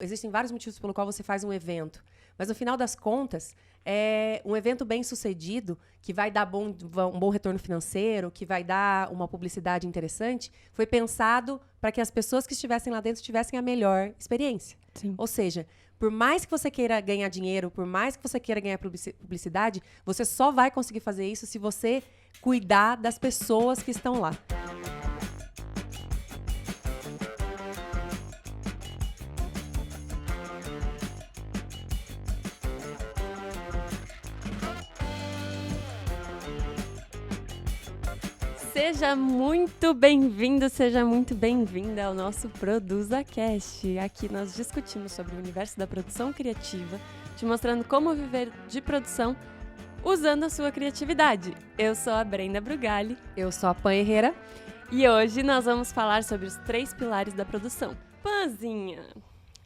existem vários motivos pelo qual você faz um evento, mas no final das contas, um evento bem sucedido, que vai dar um bom retorno financeiro, que vai dar uma publicidade interessante, foi pensado para que as pessoas que estivessem lá dentro tivessem a melhor experiência. Sim. Ou seja, por mais que você queira ganhar dinheiro, por mais que você queira ganhar publicidade, você só vai conseguir fazer isso se você cuidar das pessoas que estão lá. Seja muito bem-vindo, seja muito bem-vinda ao nosso ProduzaCast. Aqui nós discutimos sobre o universo da produção criativa, te mostrando como viver de produção usando a sua criatividade. Eu sou a Brenda Brugali. Eu sou a Pan Herrera. E hoje nós vamos falar sobre os 3 pilares da produção. Panzinha!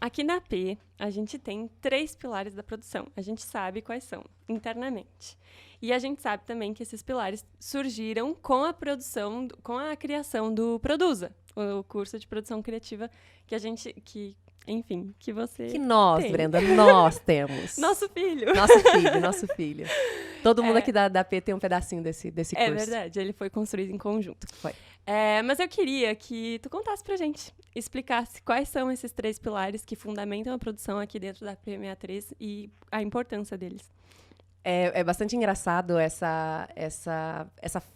Aqui na P, a gente tem 3 pilares da produção. A gente sabe quais são, internamente. E a gente sabe também que esses pilares surgiram com a produção, com a criação do Produza, o curso de produção criativa que você Que nós, tem. Brenda, nós temos. Nosso filho. Nosso filho. Todo mundo aqui da P tem um pedacinho desse curso. É verdade, ele foi construído em conjunto. Foi. Mas eu queria que tu contasse pra gente, explicasse quais são esses 3 pilares que fundamentam a produção aqui dentro da P63 e a importância deles. É bastante engraçado essa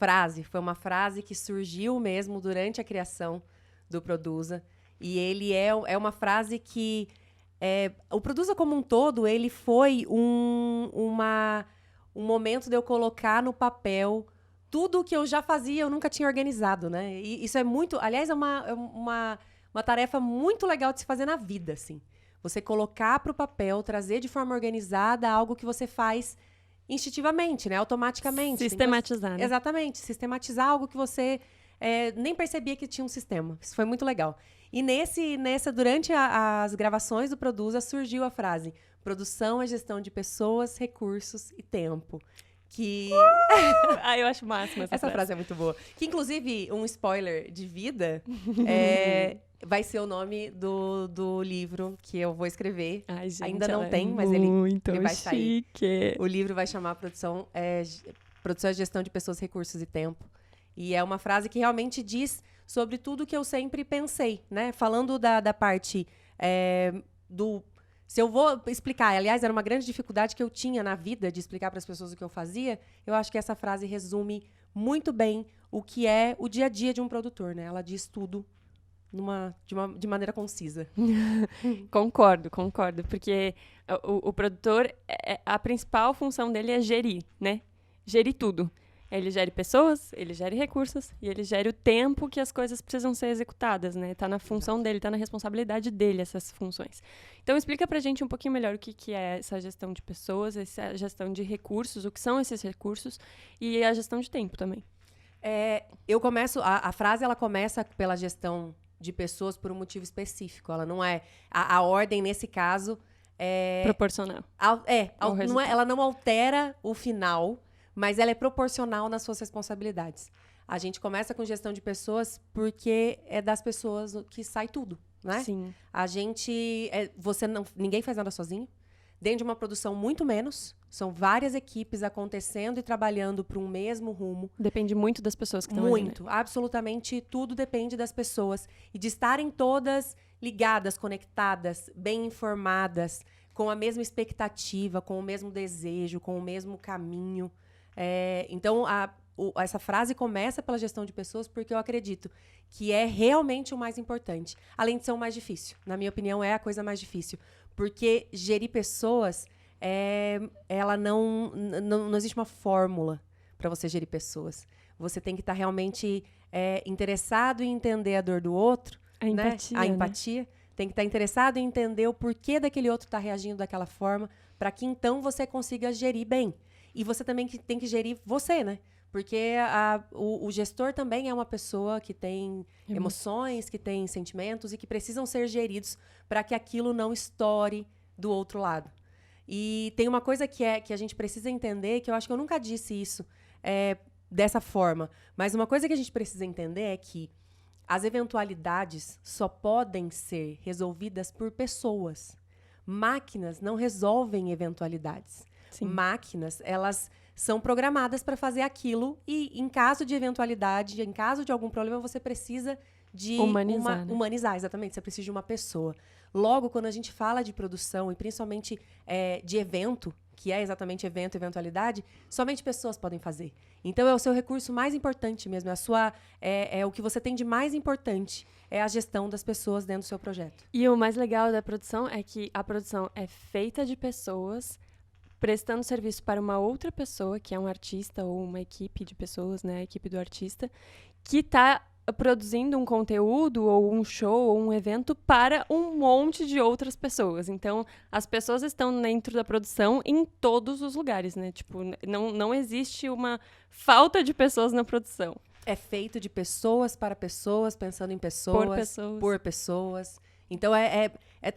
frase. Foi uma frase que surgiu mesmo durante a criação do Produza. E ele é uma frase que... o Produza como um todo, ele foi um momento de eu colocar no papel tudo o que eu já fazia, eu nunca tinha organizado, né? E isso é muito... Aliás, é uma tarefa muito legal de se fazer na vida, assim. Você colocar para o papel, trazer de forma organizada algo que você faz instintivamente, né? Automaticamente. Sistematizar, né? Exatamente. Sistematizar algo que você nem percebia que tinha um sistema. Isso foi muito legal. E durante as gravações do Produza, surgiu a frase: produção é gestão de pessoas, recursos e tempo. Eu acho máxima essa frase é muito boa. Que, inclusive, um spoiler de vida, vai ser o nome do livro que eu vou escrever. Ai, gente, ainda não tem, mas ele vai sair. Chique. O livro vai chamar Produção é Gestão de Pessoas, Recursos e Tempo. E é uma frase que realmente diz sobre tudo que eu sempre pensei, né? Falando da parte do... Se eu vou explicar, aliás, era uma grande dificuldade que eu tinha na vida de explicar para as pessoas o que eu fazia, eu acho que essa frase resume muito bem o que é o dia a dia de um produtor, né? Ela diz tudo de maneira concisa. Concordo, porque o produtor, a principal função dele é gerir, né? Gerir tudo. Ele gere pessoas, ele gere recursos e ele gere o tempo que as coisas precisam ser executadas, né? Tá na função dele, tá na responsabilidade dele essas funções. Então, explica pra gente um pouquinho melhor o que é essa gestão de pessoas, essa gestão de recursos, o que são esses recursos e a gestão de tempo também. A frase ela começa pela gestão de pessoas por um motivo específico. Ela não é... A ordem, nesse caso... Proporcional. Ela não altera o final, mas ela é proporcional nas suas responsabilidades. A gente começa com gestão de pessoas porque é das pessoas que sai tudo, né? Sim. Ninguém faz nada sozinho. Dentro de uma produção, muito menos. São várias equipes acontecendo e trabalhando para um mesmo rumo. Depende muito das pessoas que estão Muito. ali, né? Absolutamente tudo depende das pessoas. E de estarem todas ligadas, conectadas, bem informadas, com a mesma expectativa, com o mesmo desejo, com o mesmo caminho. Então, essa frase começa pela gestão de pessoas porque eu acredito que é realmente o mais importante. Além de ser o mais difícil. Na minha opinião, é a coisa mais difícil. Porque gerir pessoas, ela não existe uma fórmula para você gerir pessoas. Você tem que estar realmente interessado em entender a dor do outro. A empatia, A empatia. Né? Tem que estar interessado em entender o porquê daquele outro estar reagindo daquela forma, para que então você consiga gerir bem. E você também tem que gerir você, né? Porque o gestor também é uma pessoa que tem emoções, que tem sentimentos e que precisam ser geridos para que aquilo não estoure do outro lado. E tem uma coisa que a gente precisa entender, que eu acho que eu nunca disse isso dessa forma, mas uma coisa que a gente precisa entender é que as eventualidades só podem ser resolvidas por pessoas. Máquinas não resolvem eventualidades. Sim. Máquinas, elas são programadas para fazer aquilo e, em caso de eventualidade, em caso de algum problema, você precisa de humanizar, exatamente, você precisa de uma pessoa. Logo, quando a gente fala de produção, e principalmente de evento, que é exatamente evento, eventualidade, somente pessoas podem fazer. Então, é o seu recurso mais importante mesmo, é o que você tem de mais importante, é a gestão das pessoas dentro do seu projeto. E o mais legal da produção é que a produção é feita de pessoas prestando serviço para uma outra pessoa, que é um artista ou uma equipe de pessoas, né, a equipe do artista, que está produzindo um conteúdo ou um show ou um evento para um monte de outras pessoas. Então, as pessoas estão dentro da produção em todos os lugares, né? Tipo, não existe uma falta de pessoas na produção. É feito de pessoas para pessoas, pensando em pessoas, por pessoas. Então,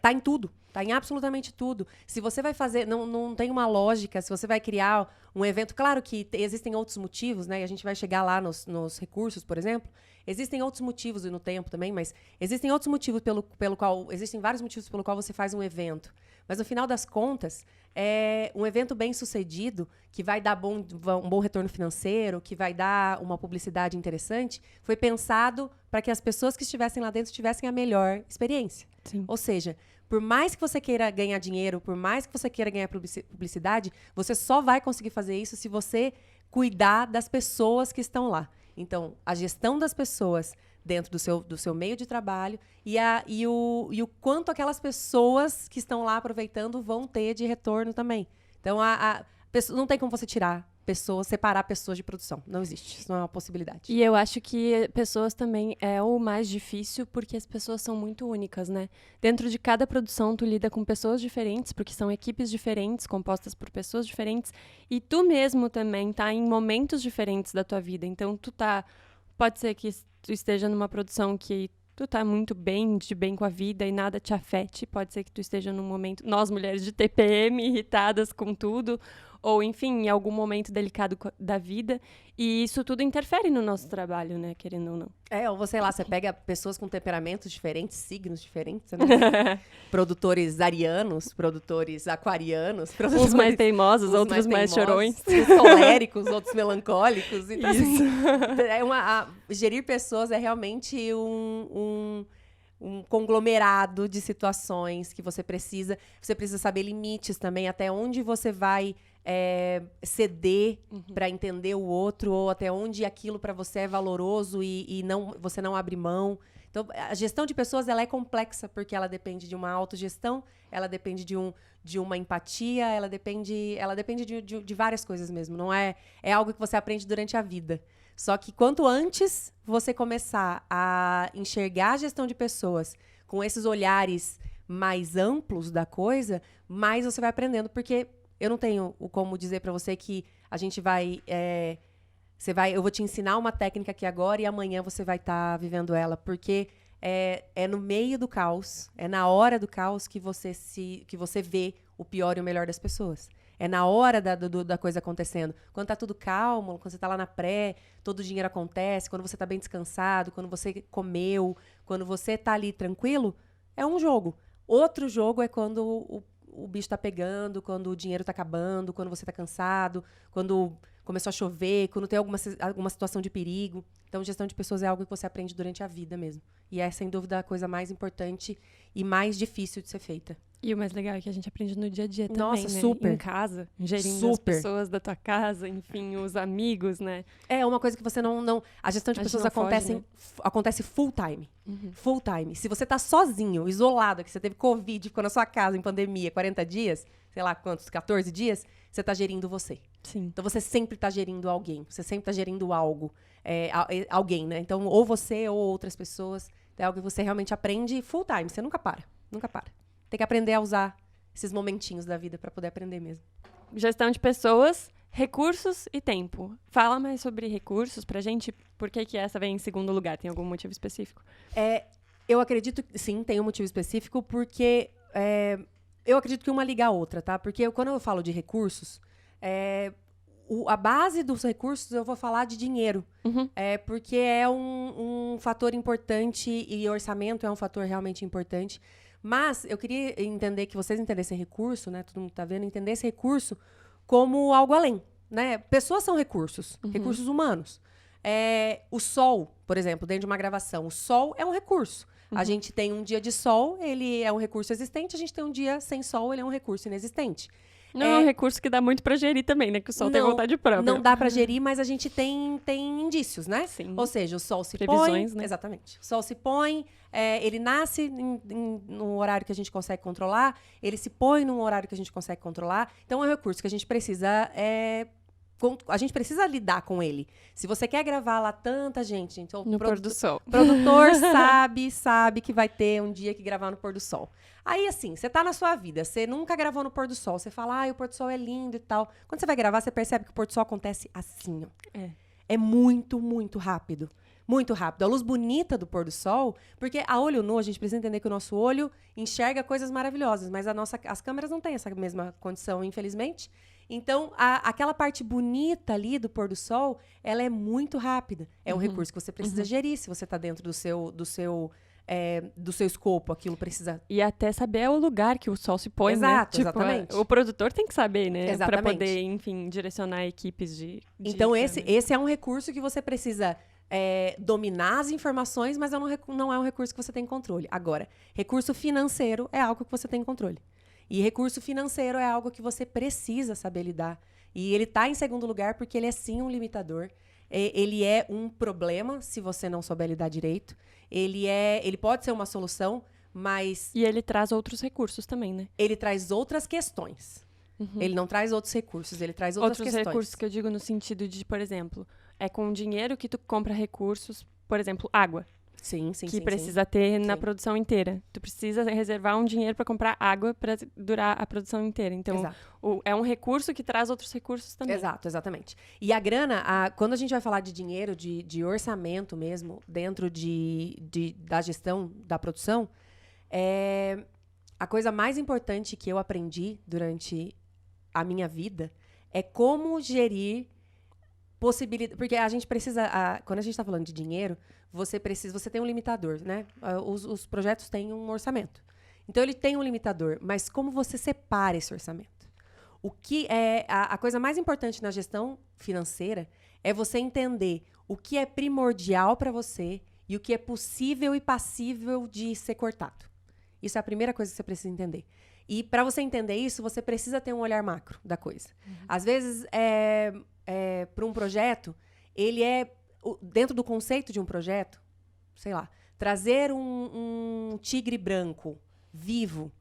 tá em tudo. Tá em absolutamente tudo. Se você vai fazer... Não tem uma lógica. Se você vai criar um evento... Claro que existem outros motivos, né? E a gente vai chegar lá nos recursos, por exemplo. Existem outros motivos, e no tempo também, mas existem outros motivos pelo qual... Existem vários motivos pelo qual você faz um evento. Mas, no final das contas, um evento bem-sucedido, que vai dar um bom retorno financeiro, que vai dar uma publicidade interessante, foi pensado para que as pessoas que estivessem lá dentro tivessem a melhor experiência. Sim. Ou seja, por mais que você queira ganhar dinheiro, por mais que você queira ganhar publicidade, você só vai conseguir fazer isso se você cuidar das pessoas que estão lá. Então, a gestão das pessoas dentro do seu meio de trabalho e o quanto aquelas pessoas que estão lá aproveitando vão ter de retorno também. Então, não tem como você separar pessoas de produção. Não existe. Isso não é uma possibilidade. E eu acho que pessoas também é o mais difícil, porque as pessoas são muito únicas, né? Dentro de cada produção, tu lida com pessoas diferentes, porque são equipes diferentes, compostas por pessoas diferentes, e tu mesmo também tá em momentos diferentes da tua vida. Então, pode ser que tu esteja numa produção que tu tá muito de bem com a vida e nada te afete. Pode ser que tu esteja num momento, nós mulheres de TPM, irritadas com tudo, ou enfim, em algum momento delicado da vida. E isso tudo interfere no nosso trabalho, né, querendo ou não. Ou você pega pessoas com temperamentos diferentes, signos diferentes, né? Produtores arianos, produtores aquarianos. Uns mais teimosos, outros mais chorões. Uns coléricos, outros melancólicos. Então, assim, gerir pessoas é realmente um conglomerado de situações que você precisa saber limites também, até onde você vai ceder para entender o outro, ou até onde aquilo para você é valoroso e você não abre mão. Então, a gestão de pessoas ela é complexa, porque ela depende de uma autogestão, ela depende de uma empatia, ela depende de várias coisas mesmo. Não é algo que você aprende durante a vida. Só que quanto antes você começar a enxergar a gestão de pessoas com esses olhares mais amplos da coisa, mais você vai aprendendo. Porque eu não tenho como dizer para você que a gente eu vou te ensinar uma técnica aqui agora e amanhã você vai estar vivendo ela. Porque é no meio do caos, é na hora do caos que você vê o pior e o melhor das pessoas. É na hora da coisa acontecendo. Quando tá tudo calmo, quando você tá lá na pré, todo o dinheiro acontece, quando você tá bem descansado, quando você comeu, quando você tá ali tranquilo, é um jogo. Outro jogo é quando o bicho tá pegando, quando o dinheiro tá acabando, quando você tá cansado, quando começou a chover, quando tem alguma situação de perigo. Então, gestão de pessoas é algo que você aprende durante a vida mesmo. E é, sem dúvida, a coisa mais importante e mais difícil de ser feita. E o mais legal é que a gente aprende no dia a dia também, Nossa, né? super. Em casa, gerindo as pessoas da tua casa, enfim, os amigos, né? É uma coisa que você não... A gestão de pessoas acontece full time. Uhum. Full time. Se você tá sozinho, isolado, que você teve Covid, ficou na sua casa em pandemia, 40 dias, sei lá quantos, 14 dias, você tá gerindo você. Sim. Então, você sempre tá gerindo alguém. Você sempre tá gerindo algo. Alguém, né? Então, ou você ou outras pessoas. É algo que você realmente aprende full time. Você nunca para. Nunca para. Tem que aprender a usar esses momentinhos da vida para poder aprender mesmo. Gestão de pessoas, recursos e tempo. Fala mais sobre recursos pra gente. Por que essa vem em segundo lugar? Tem algum motivo específico? Eu acredito que sim, tem um motivo específico, porque eu acredito que uma liga a outra, tá? Porque quando eu falo de recursos, a base dos recursos, eu vou falar de dinheiro. Porque é um fator importante e orçamento é um fator realmente importante. Mas eu queria entender que vocês entendessem recurso, né? Todo mundo está vendo, entender esse recurso como algo além, né? Pessoas são recursos, recursos humanos. O sol, por exemplo, dentro de uma gravação, o sol é um recurso. A gente tem um dia de sol, ele é um recurso existente. A gente tem um dia sem sol, ele é um recurso inexistente. Não é um recurso que dá muito pra gerir também, né? Que o sol tem vontade própria. Não dá pra gerir, mas a gente tem indícios, né? Sim. Ou seja, o sol se Previsões, põe... né? Exatamente. O sol se põe, ele nasce num horário que a gente consegue controlar, ele se põe num horário que a gente consegue controlar. Então, é um recurso que a gente precisa... a gente precisa lidar com ele. Se você quer gravar lá tanta gente... Então, no pôr do sol. O produtor sabe que vai ter um dia que gravar no pôr do sol. Aí, assim, você tá na sua vida, você nunca gravou no pôr do sol, você fala, o pôr do sol é lindo e tal. Quando você vai gravar, você percebe que o pôr do sol acontece assim, ó. É muito, muito rápido. Muito rápido. A luz bonita do pôr do sol, porque a olho nu, a gente precisa entender que o nosso olho enxerga coisas maravilhosas, mas as câmeras não têm essa mesma condição, infelizmente. Então, aquela parte bonita ali do pôr do sol, ela é muito rápida. É um recurso que você precisa gerir, se você está dentro do seu escopo, aquilo precisa... E até saber o lugar que o sol se põe, Exato, né? exatamente. O produtor tem que saber, né? Exatamente. Para poder, enfim, direcionar equipes de Então, esse é um recurso que você precisa dominar as informações, mas não é um recurso que você tem controle. Agora, recurso financeiro é algo que você tem controle. E recurso financeiro é algo que você precisa saber lidar. E ele está em segundo lugar porque ele é sim um limitador. Ele é um problema se você não souber lidar direito. Ele pode ser uma solução, mas... E ele traz outros recursos também, né? Ele traz outras questões. Ele não traz outros recursos, ele traz outras questões. Outros recursos que eu digo no sentido de, por exemplo, com dinheiro que tu compra recursos, por exemplo, água. Sim. Que precisa ter na produção inteira. Tu precisa reservar um dinheiro para comprar água para durar a produção inteira. Então, é um recurso que traz outros recursos também. Exatamente. E a grana, quando a gente vai falar de dinheiro, de orçamento mesmo, dentro da gestão da produção, a coisa mais importante que eu aprendi durante a minha vida é como gerir possibilidade, porque a gente precisa, quando a gente está falando de dinheiro, você tem um limitador, né? Os projetos têm um orçamento. Então, ele tem um limitador, mas como você separa esse orçamento? O que é a coisa mais importante na gestão financeira é você entender o que é primordial para você e o que é possível e passível de ser cortado. Isso é a primeira coisa que você precisa entender. E para você entender isso, você precisa ter um olhar macro da coisa. Às vezes, para um projeto, ele dentro do conceito de um projeto, sei lá, trazer um tigre branco vivo,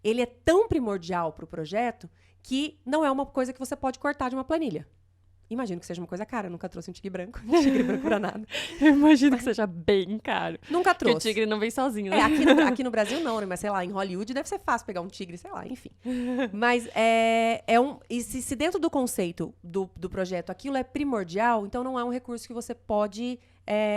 ele é tão primordial para o projeto que não é uma coisa que você pode cortar de uma planilha. Imagino que seja uma coisa cara. Eu nunca trouxe um tigre branco pra nada. Eu imagino que seja bem caro. Nunca trouxe. Porque o tigre não vem sozinho, né? Aqui no Brasil não, né? Mas sei lá, em Hollywood deve ser fácil pegar um tigre, sei lá, enfim. Mas e se dentro do conceito do projeto aquilo é primordial, então não é um recurso que você pode...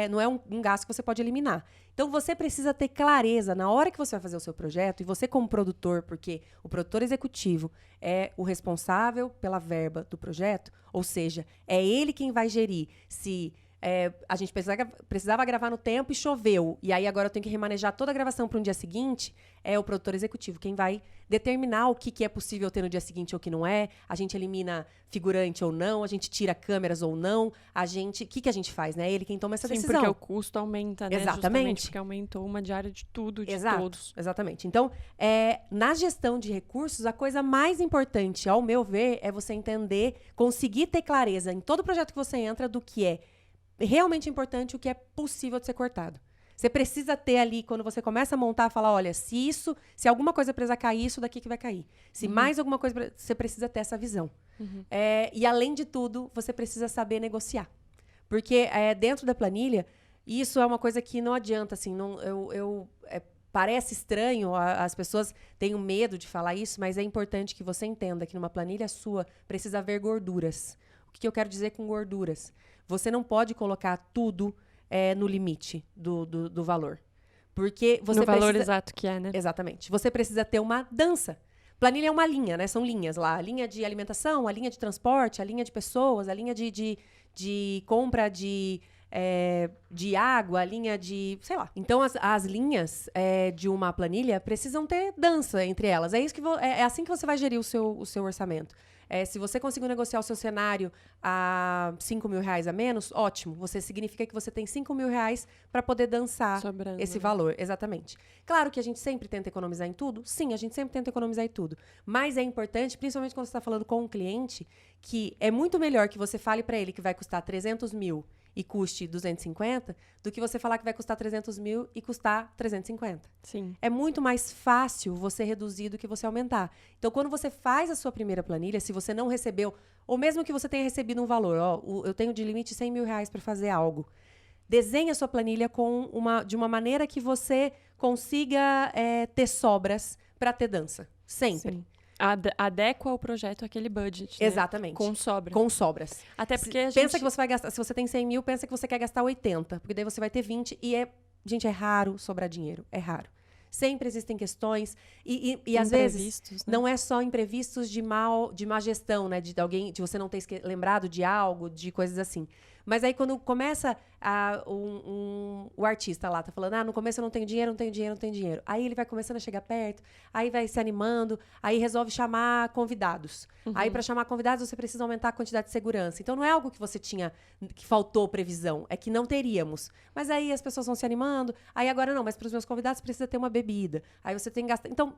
não é um gasto que você pode eliminar. Então, você precisa ter clareza na hora que você vai fazer o seu projeto, e você como produtor, porque o produtor executivo é o responsável pela verba do projeto, ou seja, é ele quem vai gerir se a gente precisava gravar no tempo e choveu, e aí agora eu tenho que remanejar toda a gravação para um dia seguinte, é o produtor executivo quem vai determinar o que é possível ter no dia seguinte ou o que não é, a gente elimina figurante ou não, a gente tira câmeras ou não, o que a gente faz, né? É ele quem toma essa decisão. Porque o custo aumenta, né? Exatamente. Justamente porque aumentou uma diária de tudo, de todos. Exatamente. Então, na gestão de recursos, a coisa mais importante, ao meu ver, é você entender, conseguir ter clareza em todo projeto que você entra do que é realmente importante, o que é possível de ser cortado. Você precisa ter ali, quando você começa a montar, falar, olha, se alguma coisa precisar cair, isso daqui que vai cair. Se mais alguma coisa, você precisa ter essa visão. E, além de tudo, você precisa saber negociar. Porque dentro da planilha, isso é uma coisa que não adianta, assim, parece estranho, as pessoas têm medo de falar isso, mas é importante que você entenda que numa planilha sua precisa haver gorduras. O que eu quero dizer com gorduras? Você não pode colocar tudo no limite do valor. Porque você no valor exato que é, né? Exatamente. Você precisa ter uma dança. Planilha é uma linha, né? São linhas lá. A linha de alimentação, a linha de transporte, a linha de pessoas, a linha de compra de água, a linha de... sei lá. Então, as linhas de uma planilha precisam ter dança entre elas. É, isso que é assim que você vai gerir o seu orçamento. Se você conseguir negociar o seu cenário a R$5.000 a menos, ótimo. Significa que você tem R$5.000 para poder dançar Sobrando, esse né? valor. Exatamente. Claro que a gente sempre tenta economizar em tudo. Sim, a gente sempre tenta economizar em tudo. Mas é importante, principalmente quando você está falando com um cliente, que é muito melhor que você fale para ele que vai custar 300 mil e custe 250, do que você falar que vai custar 300 mil e custar 350. Sim. É muito mais fácil você reduzir do que você aumentar. Então, quando você faz a sua primeira planilha, se você não recebeu, ou mesmo que você tenha recebido um valor, eu tenho de limite R$100.000 para fazer algo. Desenhe a sua planilha de uma maneira que você consiga ter sobras para ter dança. Sempre. Sim. Adequa o projeto àquele budget, né? Exatamente. Com sobra. Com sobras. Até porque Pensa que você vai gastar, se você tem 100 mil, pensa que você quer gastar 80, porque daí você vai ter 20 e gente, é raro sobrar dinheiro, é raro. Sempre existem questões e às vezes né? não é só imprevistos de má gestão, né, de alguém, de você não ter lembrado de algo, de coisas assim. Mas aí quando começa o artista lá, tá falando, no começo eu não tenho dinheiro, não tenho dinheiro, não tenho dinheiro. Aí ele vai começando a chegar perto, aí vai se animando, aí resolve chamar convidados. Uhum. Aí para chamar convidados você precisa aumentar a quantidade de segurança. Então não é algo que você tinha, que faltou previsão, é que não teríamos. Mas aí as pessoas vão se animando, aí agora não, mas para os meus convidados precisa ter uma bebida. Aí você tem que gastar. Então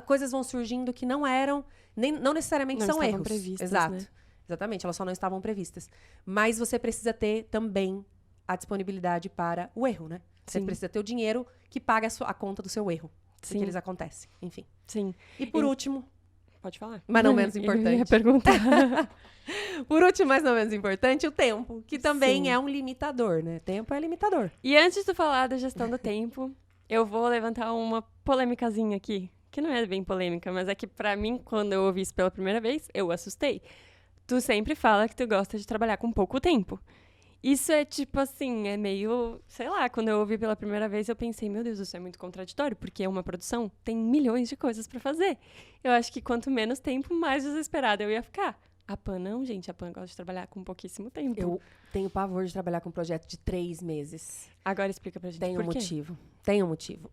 coisas vão surgindo que não eram, não necessariamente são erros. Previstas, exato. Né? Exatamente, elas só não estavam previstas. Mas você precisa ter também a disponibilidade para o erro, né? Você Sim. precisa ter o dinheiro que paga a conta do seu erro. Sim. Porque eles acontecem, enfim. Sim. E por último... Pode falar. Mas não menos importante. Eu ia perguntar. Por último, mas não menos importante, o tempo. Que também Sim. é um limitador, né? Tempo é limitador. E antes de tu falar da gestão do tempo, eu vou levantar uma polêmicazinha aqui. Que não é bem polêmica, mas é que pra mim, quando eu ouvi isso pela primeira vez, eu assustei. Tu sempre fala que tu gosta de trabalhar com pouco tempo. Isso é tipo assim, é meio... Sei lá, quando eu ouvi pela primeira vez, eu pensei, meu Deus, isso é muito contraditório, porque uma produção tem milhões de coisas pra fazer. Eu acho que quanto menos tempo, mais desesperada eu ia ficar. A Pan não, gente. A Pan gosta de trabalhar com pouquíssimo tempo. Eu tenho pavor de trabalhar com um projeto de 3 meses. Agora explica pra gente por quê. Tem um motivo.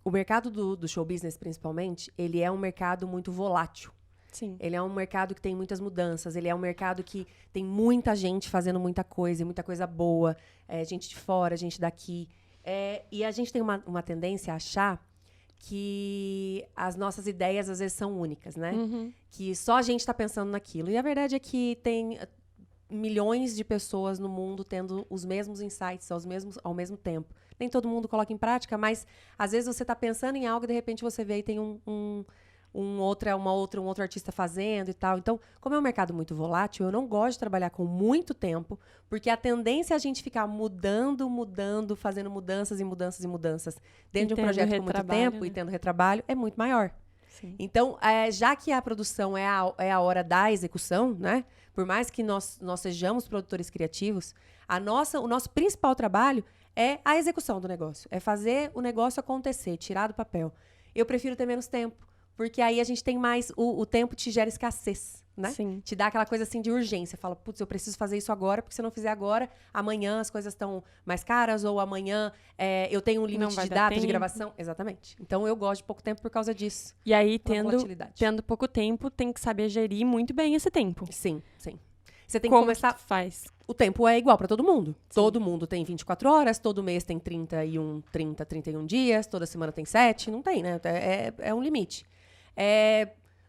O mercado do show business, principalmente, ele é um mercado muito volátil. Sim. Ele é um mercado que tem muitas mudanças. Ele é um mercado que tem muita gente fazendo muita coisa boa. Gente de fora, gente daqui. E a gente tem uma tendência a achar que as nossas ideias, às vezes, são únicas, né? Uhum. Que só a gente está pensando naquilo. E a verdade é que tem milhões de pessoas no mundo tendo os mesmos insights ao mesmo tempo. Nem todo mundo coloca em prática, mas às vezes você está pensando em algo e de repente você vê e tem um outro artista fazendo e tal. Então, como é um mercado muito volátil, eu não gosto de trabalhar com muito tempo, porque a tendência é a gente ficar mudando, fazendo mudanças dentro de um projeto com muito tempo, né? E tendo retrabalho, é muito maior. Sim. Então, já que a produção é a hora da execução, né? Por mais que nós sejamos produtores criativos, o nosso principal trabalho é a execução do negócio. É fazer o negócio acontecer, tirar do papel. Eu prefiro ter menos tempo, porque aí a gente tem mais... O tempo te gera escassez, né? Sim. Te dá aquela coisa assim de urgência. Fala, putz, eu preciso fazer isso agora, porque se eu não fizer agora, amanhã as coisas estão mais caras, ou amanhã eu tenho um limite de data de gravação. Exatamente. Então, eu gosto de pouco tempo por causa disso. E aí, tendo pouco tempo, tem que saber gerir muito bem esse tempo. Sim. Você tem que começar... Que faz? O tempo é igual para todo mundo. Sim. Todo mundo tem 24 horas, todo mês tem 31 dias, toda semana tem 7. Não tem, né? É um limite.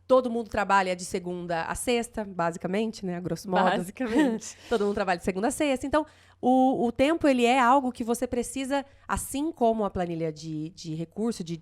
Todo mundo trabalha de segunda a sexta, basicamente, né? A grosso modo. Basicamente. Todo mundo trabalha de segunda a sexta. Então, o tempo, ele é algo que você precisa, assim como a planilha de recurso, de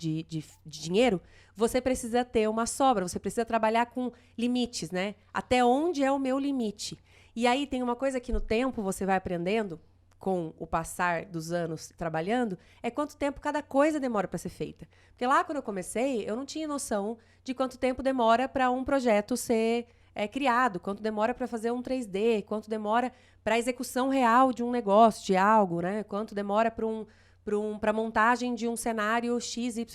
dinheiro, você precisa ter uma sobra, você precisa trabalhar com limites, né? Até onde é o meu limite? E aí tem uma coisa que no tempo você vai aprendendo, com o passar dos anos trabalhando, é quanto tempo cada coisa demora para ser feita. Porque lá, quando eu comecei, eu não tinha noção de quanto tempo demora para um projeto ser criado, quanto demora para fazer um 3D, quanto demora para a execução real de um negócio, de algo, né? Quanto demora para para montagem de um cenário XYZ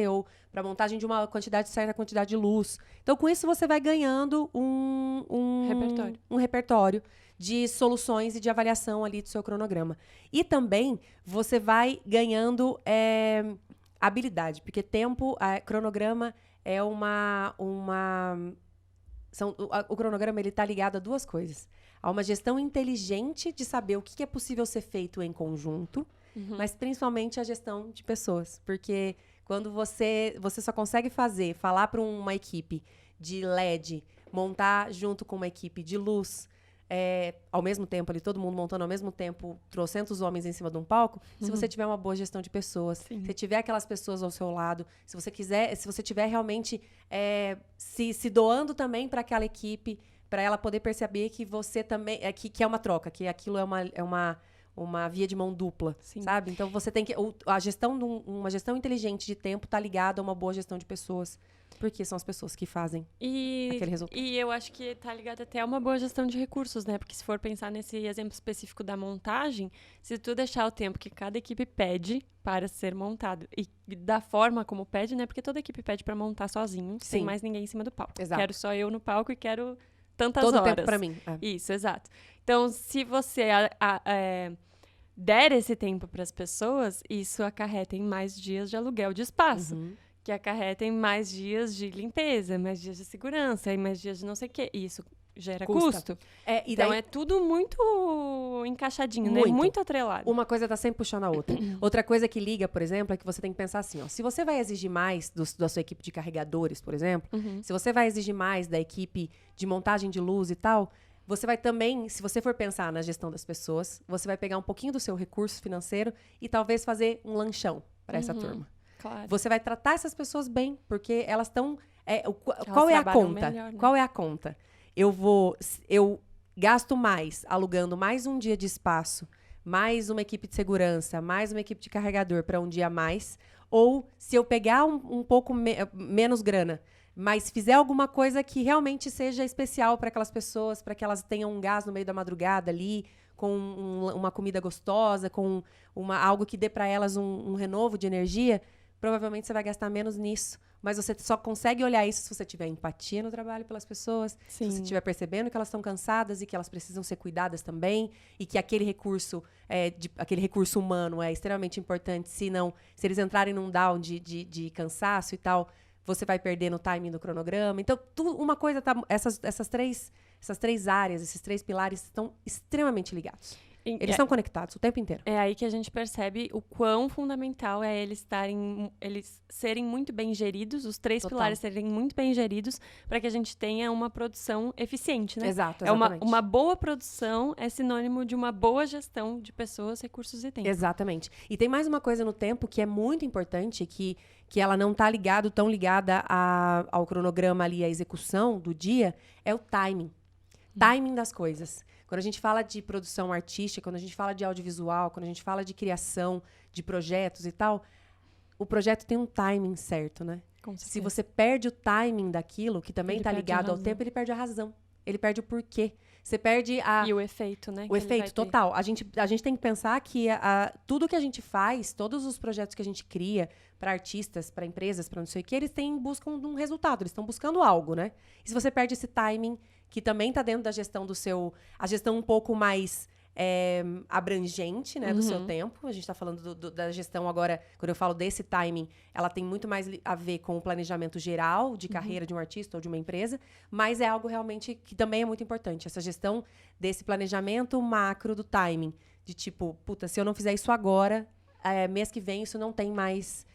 ou para montagem de uma certa quantidade de luz. Então, com isso, você vai ganhando um repertório de soluções e de avaliação ali do seu cronograma. E também você vai ganhando habilidade, porque cronograma é o cronograma ele está ligado a duas coisas. Há uma gestão inteligente de saber o que é possível ser feito em conjunto, mas principalmente a gestão de pessoas. Porque quando você só consegue falar para uma equipe de LED, montar junto com uma equipe de luz, ao mesmo tempo ali, todo mundo montando ao mesmo tempo, trocentos homens em cima de um palco, se você tiver uma boa gestão de pessoas, se tiver aquelas pessoas ao seu lado, se você tiver realmente se doando também para aquela equipe, para ela poder perceber que você também que é uma troca, que aquilo é uma via de mão dupla, sabe? Então você tem que uma gestão inteligente de tempo está ligada a uma boa gestão de pessoas, porque são as pessoas que fazem aquele resultado. E eu acho que está ligado até a uma boa gestão de recursos, né? Porque se for pensar nesse exemplo específico da montagem, se tu deixar o tempo que cada equipe pede para ser montado e da forma como pede, né? Porque toda equipe pede para montar sozinho, sem mais ninguém em cima do palco. Exato. Quero só eu no palco e quero tantas horas. Todo tempo para mim. Isso, exato. Então, se você der esse tempo para as pessoas, isso acarreta em mais dias de aluguel de espaço. Que acarreta em mais dias de limpeza, mais dias de segurança, e mais dias de não sei o quê. E isso gera custo. Então, é tudo muito encaixadinho, né? Muito atrelado. Uma coisa tá sempre puxando a outra. Outra coisa que liga, por exemplo, é que você tem que pensar assim, ó. Se você vai exigir mais da sua equipe de carregadores, por exemplo, se você vai exigir mais da equipe de montagem de luz e tal, você vai também, se você for pensar na gestão das pessoas, você vai pegar um pouquinho do seu recurso financeiro e talvez fazer um lanchão para essa turma. Claro. Você vai tratar essas pessoas bem, porque elas estão... qual é a conta? Melhor, né? Qual é a conta? Eu gasto mais alugando mais um dia de espaço, mais uma equipe de segurança, mais uma equipe de carregador para um dia a mais, ou se eu pegar um pouco menos grana, mas fizer alguma coisa que realmente seja especial para aquelas pessoas, para que elas tenham um gás no meio da madrugada ali, com uma comida gostosa, com algo que dê para elas um renovo de energia, provavelmente você vai gastar menos nisso. Mas você só consegue olhar isso se você tiver empatia no trabalho pelas pessoas, se você estiver percebendo que elas estão cansadas e que elas precisam ser cuidadas também, e que aquele recurso humano é extremamente importante, se eles entrarem num down de cansaço e tal, você vai perder no timing do cronograma. Então, uma coisa essas três áreas, esses três pilares estão extremamente ligados. Eles estão conectados o tempo inteiro. É aí que a gente percebe o quão fundamental é eles serem muito bem geridos, os três pilares serem muito bem geridos, para que a gente tenha uma produção eficiente, né? Exato, exatamente. Uma boa produção é sinônimo de uma boa gestão de pessoas, recursos e tempo. Exatamente. E tem mais uma coisa no tempo que é muito importante, que ela não está tão ligada ao cronograma ali, à execução do dia, é o timing. Timing das coisas. Quando a gente fala de produção artística, quando a gente fala de audiovisual, quando a gente fala de criação de projetos e tal, o projeto tem um timing certo, né? Se você perde o timing daquilo, que também está ligado ao tempo, ele perde a razão. Ele perde o porquê. Você perde E o efeito, né? O efeito total. A gente tem que pensar que tudo que a gente faz, todos os projetos que a gente cria para artistas, para empresas, para não sei o que, eles buscam um resultado, eles estão buscando algo, né? E se você perde esse timing, que também está dentro da gestão a gestão um pouco mais abrangente, né, do seu tempo. A gente está falando da gestão agora, quando eu falo desse timing, ela tem muito mais a ver com o planejamento geral de carreira de um artista ou de uma empresa, mas é algo realmente que também é muito importante. Essa gestão desse planejamento macro do timing, de tipo, puta, se eu não fizer isso agora, mês que vem isso não tem mais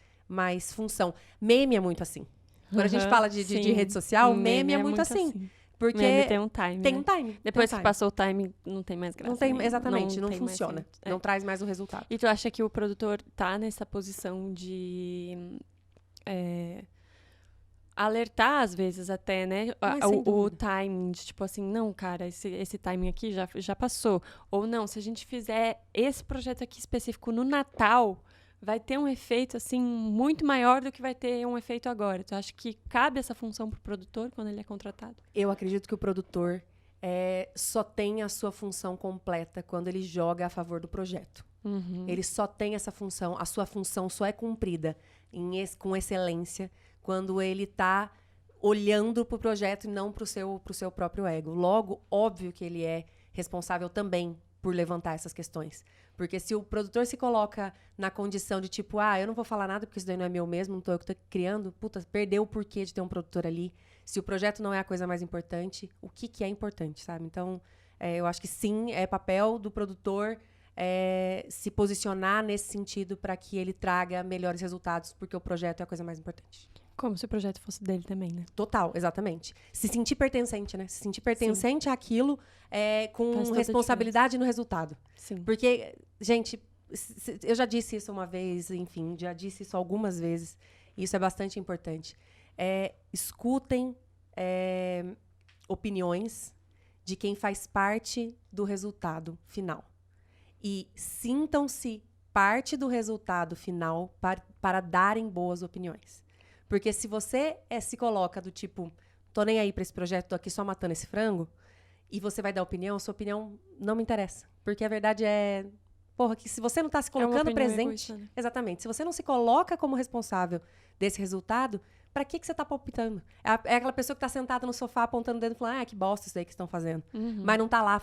função. Meme é muito assim. Quando a gente fala de rede social, meme é muito assim. Porque meme tem um time. Tem um time. Depois que passou o time, não tem mais graça. Não tem, exatamente, não funciona. Não traz mais o resultado. E tu acha que o produtor tá nessa posição de alertar, às vezes, até, né? O timing, de tipo assim, não, cara, esse timing aqui já passou. Ou não, se a gente fizer esse projeto aqui específico no Natal, vai ter um efeito, assim, muito maior do que vai ter um efeito agora. Tu acha que cabe essa função pro produtor quando ele é contratado? Eu acredito que o produtor só tem a sua função completa quando ele joga a favor do projeto. Ele só tem essa função, a sua função só é cumprida com excelência quando ele tá olhando pro projeto e não pro seu próprio ego. Logo, óbvio que ele é responsável também por levantar essas questões. Porque se o produtor se coloca na condição de tipo, eu não vou falar nada porque isso daí não é meu mesmo, não tô eu que tô criando, perdeu o porquê de ter um produtor ali. Se o projeto não é a coisa mais importante, o que é importante, sabe? Então, eu acho que sim, é papel do produtor se posicionar nesse sentido para que ele traga melhores resultados, porque o projeto é a coisa mais importante. Como se o projeto fosse dele também, né? Total, exatamente. Se sentir pertencente, né? Se sentir pertencente àquilo com responsabilidade no resultado. Sim. Porque, gente, eu já disse isso uma vez, enfim, já disse isso algumas vezes, e isso é bastante importante. Escutem opiniões de quem faz parte do resultado final. E sintam-se parte do resultado final para darem boas opiniões. Porque se você se coloca do tipo, tô nem aí pra esse projeto, tô aqui só matando esse frango, e você vai dar opinião, sua opinião não me interessa. Porque a verdade que se você não tá se colocando presente... egoísta, né? Exatamente. Se você não se coloca como responsável desse resultado, pra que você tá palpitando? É aquela pessoa que tá sentada no sofá apontando o dedo e falando, que bosta isso daí que estão fazendo. Mas não tá lá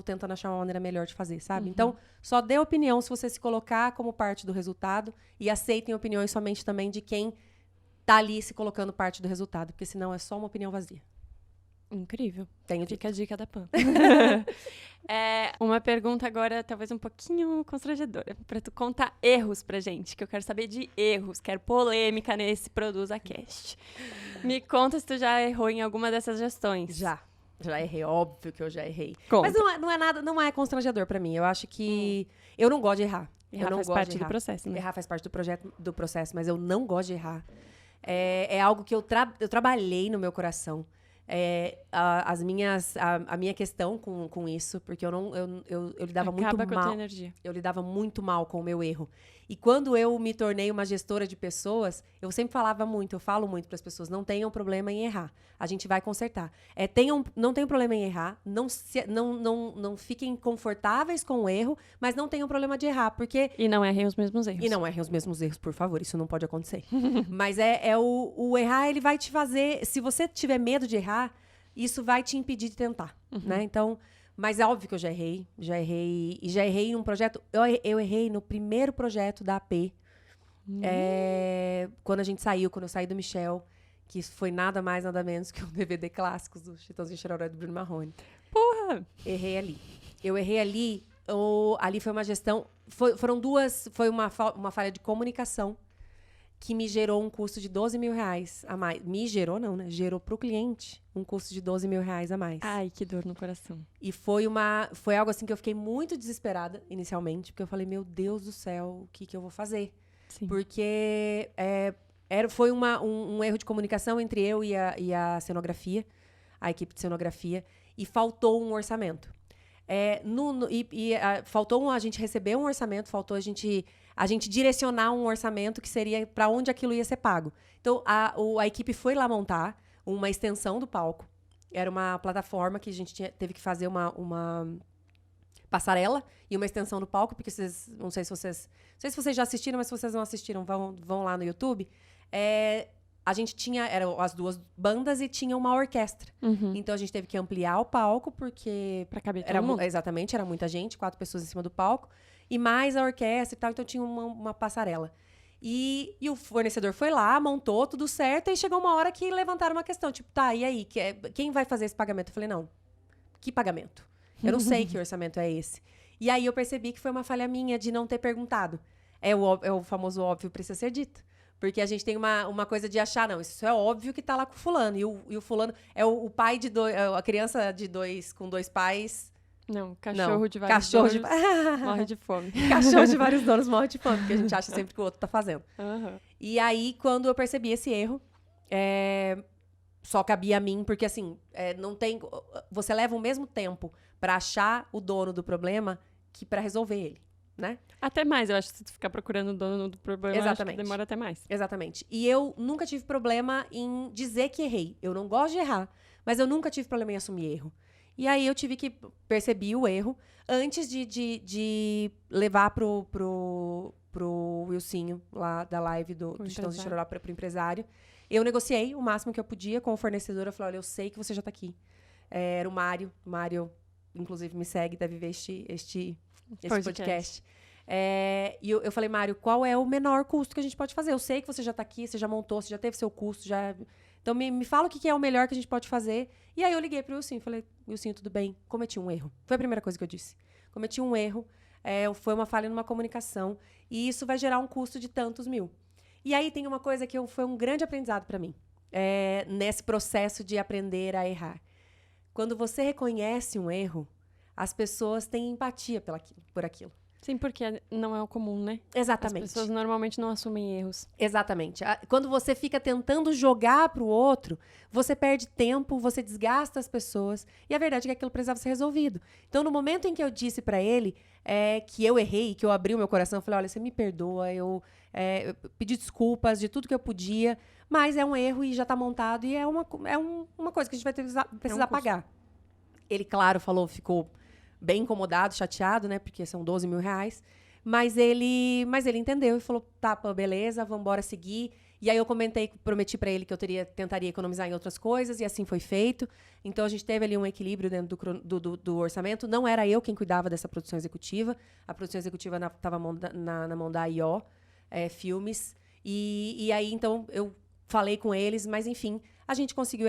tentando achar uma maneira melhor de fazer, sabe? Então, só dê opinião se você se colocar como parte do resultado e aceitem opiniões somente também de quem tá ali se colocando parte do resultado, porque senão é só uma opinião vazia. Incrível. Fica a dica da Pam. Uma pergunta agora, talvez um pouquinho constrangedora, pra tu contar erros pra gente, que eu quero saber de erros, quero polêmica nesse Produza Cast. Me conta se tu já errou em alguma dessas gestões. Já errei, óbvio que eu já errei. Conta. Mas não é constrangedor pra mim, eu acho que eu não gosto de errar. Errar faz parte do processo, né? Errar faz parte do processo, mas eu não gosto de errar. É algo que eu trabalhei no meu coração. A minha questão com isso, porque eu lidava muito mal. Acaba com a tua energia. Eu lidava muito mal com o meu erro. E quando eu me tornei uma gestora de pessoas, eu sempre eu falo muito para as pessoas, não tenham problema em errar. A gente vai consertar. Não tenham problema em errar, não fiquem confortáveis com o erro, mas não tenham problema de errar, porque... E não errem os mesmos erros. E não errem os mesmos erros, por favor, isso não pode acontecer. Mas o errar, ele vai te fazer... Se você tiver medo de errar, isso vai te impedir de tentar, né? Então... Mas é óbvio que eu já errei. E já errei em um projeto... Eu errei no primeiro projeto da AP. Quando eu saí do Michel, que foi nada mais, nada menos que um DVD clássicos do Chitãozinho Chororó do Bruno Marrone. Porra! Errei ali. Eu errei ali. Ali foi uma gestão... Foi uma falha de comunicação que me gerou um custo de R$12 mil a mais. Me gerou, não, né? Gerou pro cliente um custo de R$12 mil a mais. Ai, que dor no coração. E foi algo assim que eu fiquei muito desesperada inicialmente, porque eu falei, meu Deus do céu, o que eu vou fazer? Sim. Porque foi um erro de comunicação entre eu e a cenografia, a equipe de cenografia, e faltou um orçamento. Faltou a gente receber um orçamento, faltou a gente direcionar um orçamento que seria para onde aquilo ia ser pago. Então, a equipe foi lá montar uma extensão do palco. Era uma plataforma que a gente teve que fazer uma passarela e uma extensão do palco, porque não sei se vocês já assistiram, mas se vocês não assistiram, vão lá no YouTube. A gente eram as duas bandas e tinha uma orquestra. Então, a gente teve que ampliar o palco, porque... Pra caber todo mundo. Exatamente, era muita gente, 4 pessoas em cima do palco. E mais a orquestra e tal, então tinha uma passarela. E o fornecedor foi lá, montou tudo certo, e chegou uma hora que levantaram uma questão, tipo, tá, e aí, quem vai fazer esse pagamento? Eu falei, não, que pagamento? Eu não sei que orçamento é esse. E aí eu percebi que foi uma falha minha de não ter perguntado. É o famoso óbvio precisa ser dito. Porque a gente tem uma coisa de achar, não, isso é óbvio que tá lá com o fulano. E o fulano é o pai de dois, a criança com 2 pais... Não, cachorro de vários donos morre de fome. Cachorro de vários donos morre de fome, porque a gente acha sempre que o outro tá fazendo. E aí, quando eu percebi esse erro, só cabia a mim, porque assim, não tem... Você leva o mesmo tempo pra achar o dono do problema que pra resolver ele, né? Até mais, eu acho que se tu ficar procurando o dono do problema, Exatamente. Acho que demora até mais. Exatamente. E eu nunca tive problema em dizer que errei. Eu não gosto de errar, mas eu nunca tive problema em assumir erro. E aí eu tive que perceber o erro antes de levar pro Wilsinho, lá da live do Titãs de Chororó pro empresário. Eu negociei o máximo que eu podia com o fornecedor. Eu falei, olha, eu sei que você já tá aqui. Era o Mário. O Mário, inclusive, me segue, deve ver este podcast. E eu falei, Mário, qual é o menor custo que a gente pode fazer? Eu sei que você já tá aqui, você já montou, você já teve seu custo, já... Então, me fala o que é o melhor que a gente pode fazer. E aí, eu liguei pro Wilsinho, falei, Wilsinho, tudo bem? Cometi um erro. Foi a primeira coisa que eu disse. Cometi um erro, foi uma falha numa comunicação, e isso vai gerar um custo de tantos mil. E aí, tem uma coisa que foi um grande aprendizado para mim, nesse processo de aprender a errar. Quando você reconhece um erro, as pessoas têm empatia por aquilo. Sim, porque não é o comum, né? Exatamente. As pessoas normalmente não assumem erros. Exatamente. Quando você fica tentando jogar pro outro, você perde tempo, você desgasta as pessoas. E a verdade é que aquilo precisava ser resolvido. Então, no momento em que eu disse pra ele que eu errei, que eu abri o meu coração, eu falei, olha, você me perdoa, eu pedi desculpas de tudo que eu podia, mas é um erro e já tá montado e é uma coisa que a gente vai precisar pagar. Ele, claro, ficou bem incomodado, chateado, né? Porque são 12 mil reais. Mas ele entendeu e falou, tá, pô, beleza, vamos embora seguir. E aí eu prometi pra ele que eu tentaria economizar em outras coisas, e assim foi feito. Então a gente teve ali um equilíbrio dentro do orçamento. Não era eu quem cuidava dessa produção executiva. A produção executiva estava na mão da I.O. Filmes. E aí, então, eu falei com eles, mas enfim, a gente conseguiu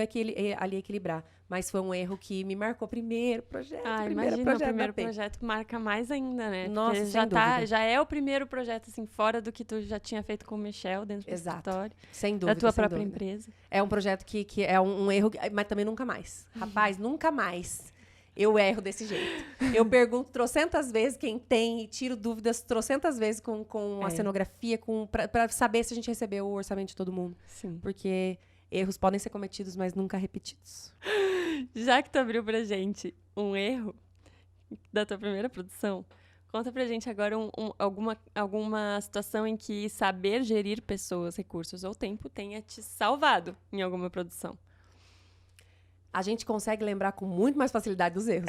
ali equilibrar. Mas foi um erro que me marcou. Primeiro projeto. Imagina, o primeiro projeto marca mais ainda, né? Nossa, porque já é o primeiro projeto, assim, fora do que tu já tinha feito com o Michel dentro do escritório. Sem dúvida. Da tua própria empresa. É um projeto que é um erro, mas também nunca mais. Rapaz, nunca mais eu erro desse jeito. Eu pergunto trocentas vezes quem tem e tiro dúvidas trocentas vezes com a cenografia, pra saber se a gente recebeu o orçamento de todo mundo. Sim. Porque erros podem ser cometidos, mas nunca repetidos. Já que tu abriu pra gente um erro da tua primeira produção, conta pra gente agora alguma situação em que saber gerir pessoas, recursos ou tempo tenha te salvado em alguma produção. A gente consegue lembrar com muito mais facilidade dos erros.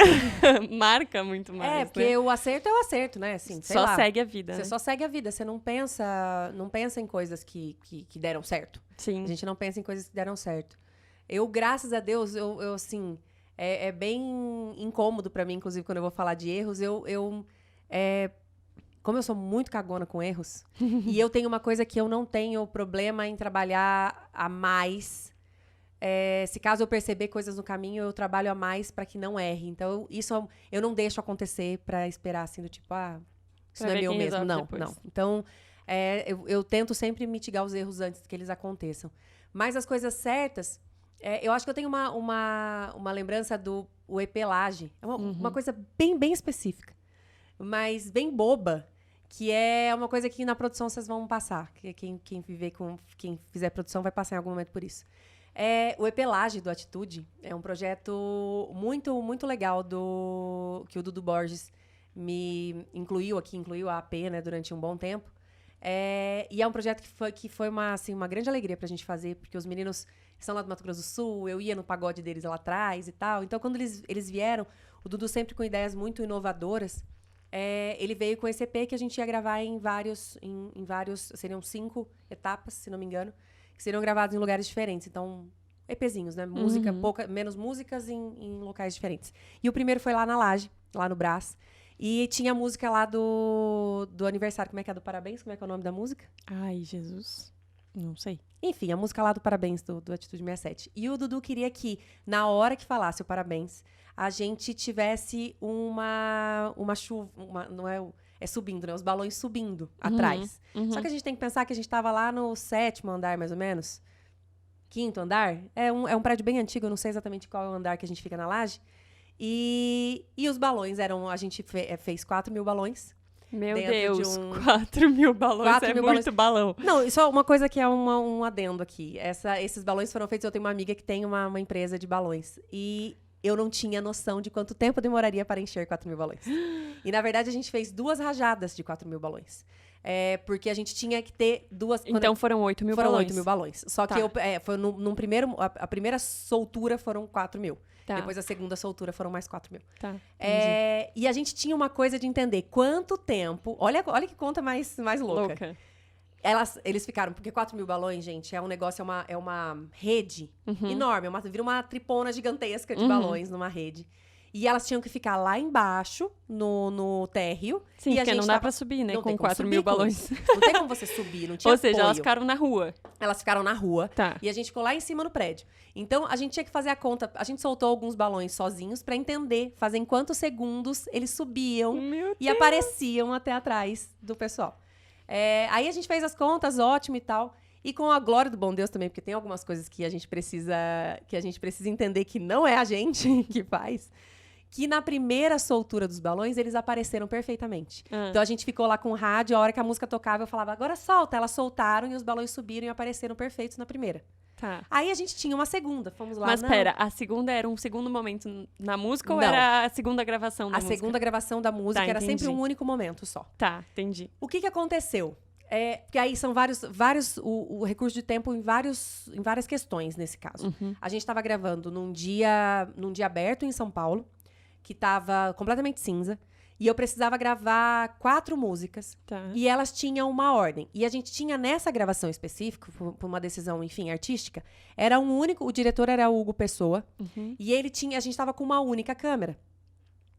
Marca muito mais, porque né? o acerto é o acerto, né? Assim, só segue a vida, Você só segue a vida. Você não pensa em coisas que deram certo. Sim. A gente não pensa em coisas que deram certo. Eu, graças a Deus, eu assim... É bem incômodo pra mim, inclusive, quando eu vou falar de erros. Como eu sou muito cagona com erros, e eu tenho uma coisa que eu não tenho problema em trabalhar a mais... se caso eu perceber coisas no caminho, eu trabalho a mais para que não erre. Então, isso eu não deixo acontecer para esperar, assim, do tipo, isso não é meu mesmo. Não. Então, eu tento sempre mitigar os erros antes que eles aconteçam. Mas as coisas certas, eu acho que eu tenho uma lembrança do EP Laje. É uma coisa bem, bem específica, mas bem boba, que é uma coisa que na produção vocês vão passar. Quem fizer produção vai passar em algum momento por isso. O EP Laje do Atitude é um projeto muito, muito legal que o Dudu Borges me incluiu a AP, né, durante um bom tempo. E é um projeto que foi uma grande alegria pra gente fazer, porque os meninos são lá do Mato Grosso do Sul, eu ia no pagode deles lá atrás e tal. Então, quando eles vieram, o Dudu sempre com ideias muito inovadoras, ele veio com esse EP que a gente ia gravar em vários, seriam 5 etapas, se não me engano, que seriam gravados em lugares diferentes. Então, EPzinhos, né? Música, menos músicas em locais diferentes. E o primeiro foi lá na Laje, lá no Brás. E tinha a música lá do aniversário. Como é que é? Do Parabéns? Como é que é o nome da música? Ai, Jesus. Não sei. Enfim, a música lá do Parabéns, do Atitude 67. E o Dudu queria que, na hora que falasse o Parabéns, a gente tivesse uma chuva... não é subindo, né? Os balões subindo atrás. Só que a gente tem que pensar que a gente estava lá no 7º andar, mais ou menos. 5º andar. É um prédio bem antigo, eu não sei exatamente qual é o andar que a gente fica na laje. E os balões a gente fez 4 mil balões. Meu Deus, 4 mil balões muito balão. Não, só uma coisa que é um adendo aqui. Esses balões foram feitos, eu tenho uma amiga que tem uma empresa de balões. E eu não tinha noção de quanto tempo demoraria para encher 4 mil balões. E, na verdade, a gente fez 2 rajadas de 4 mil balões. Porque a gente tinha que ter duas... Então foram 8 mil balões. Foram 8 mil balões. Só que foi num primeiro... A primeira soltura foram 4 mil. Tá. Depois a segunda soltura foram mais 4 mil. Tá, e a gente tinha uma coisa de entender quanto tempo... Olha que conta mais louca. Eles ficaram... Porque 4 mil balões, gente, é um negócio... É uma rede enorme. Vira uma tripona gigantesca de balões numa rede. E elas tinham que ficar lá embaixo, no térreo. Sim, porque não dá pra subir, né? Com 4 mil balões. Não tem como você subir, não tinha Ou seja, apoio. elas ficaram na rua. Elas ficaram na rua. Tá. E a gente ficou lá em cima no prédio. Então, a gente tinha que fazer a conta. A gente soltou alguns balões sozinhos pra entender, fazer em quantos segundos eles subiam e apareciam até atrás do pessoal. Aí a gente fez as contas, ótimo e tal. E com a glória do bom Deus também, porque tem algumas coisas que a gente precisa entender que não é a gente que faz. Que na primeira soltura dos balões, eles apareceram perfeitamente. Então, a gente ficou lá com o rádio, a hora que a música tocava, eu falava, agora solta. Elas soltaram e os balões subiram e apareceram perfeitos na primeira. Tá. Aí, a gente tinha uma segunda, fomos lá. Mas pera, a segunda era um segundo momento na música ou era a segunda gravação da música? A segunda gravação da música era sempre um único momento só. Tá, entendi. O que aconteceu? Porque aí são vários o recurso de tempo em várias questões, nesse caso. A gente estava gravando num dia aberto em São Paulo, que estava completamente cinza, e eu precisava gravar 4 músicas, e elas tinham uma ordem. E a gente tinha nessa gravação específica, por uma decisão, enfim, artística, era o diretor era o Hugo Pessoa, e a gente estava com uma única câmera.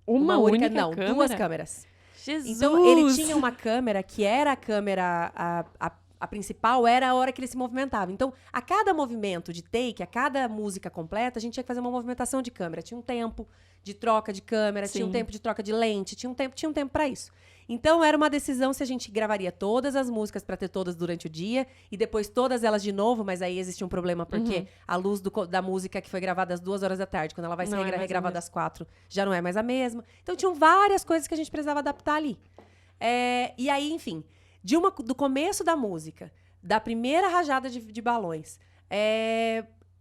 Uma única câmera? Não, 2 câmeras. Jesus! Então, ele tinha uma câmera que era a câmera, a principal era a hora que ele se movimentava. Então, a cada movimento de take, a cada música completa, a gente tinha que fazer uma movimentação de câmera. Tinha um tempo de troca de câmera, tinha um tempo de troca de lente, tinha um tempo para isso. Então, era uma decisão se a gente gravaria todas as músicas para ter todas durante o dia e depois todas elas de novo, mas aí existe um problema, porque a luz da música que foi gravada às 2 horas da tarde, quando ela vai ser regravada às 4, já não é mais a mesma. Então, tinham várias coisas que a gente precisava adaptar ali. E aí, enfim, do começo da música, da primeira rajada de balões,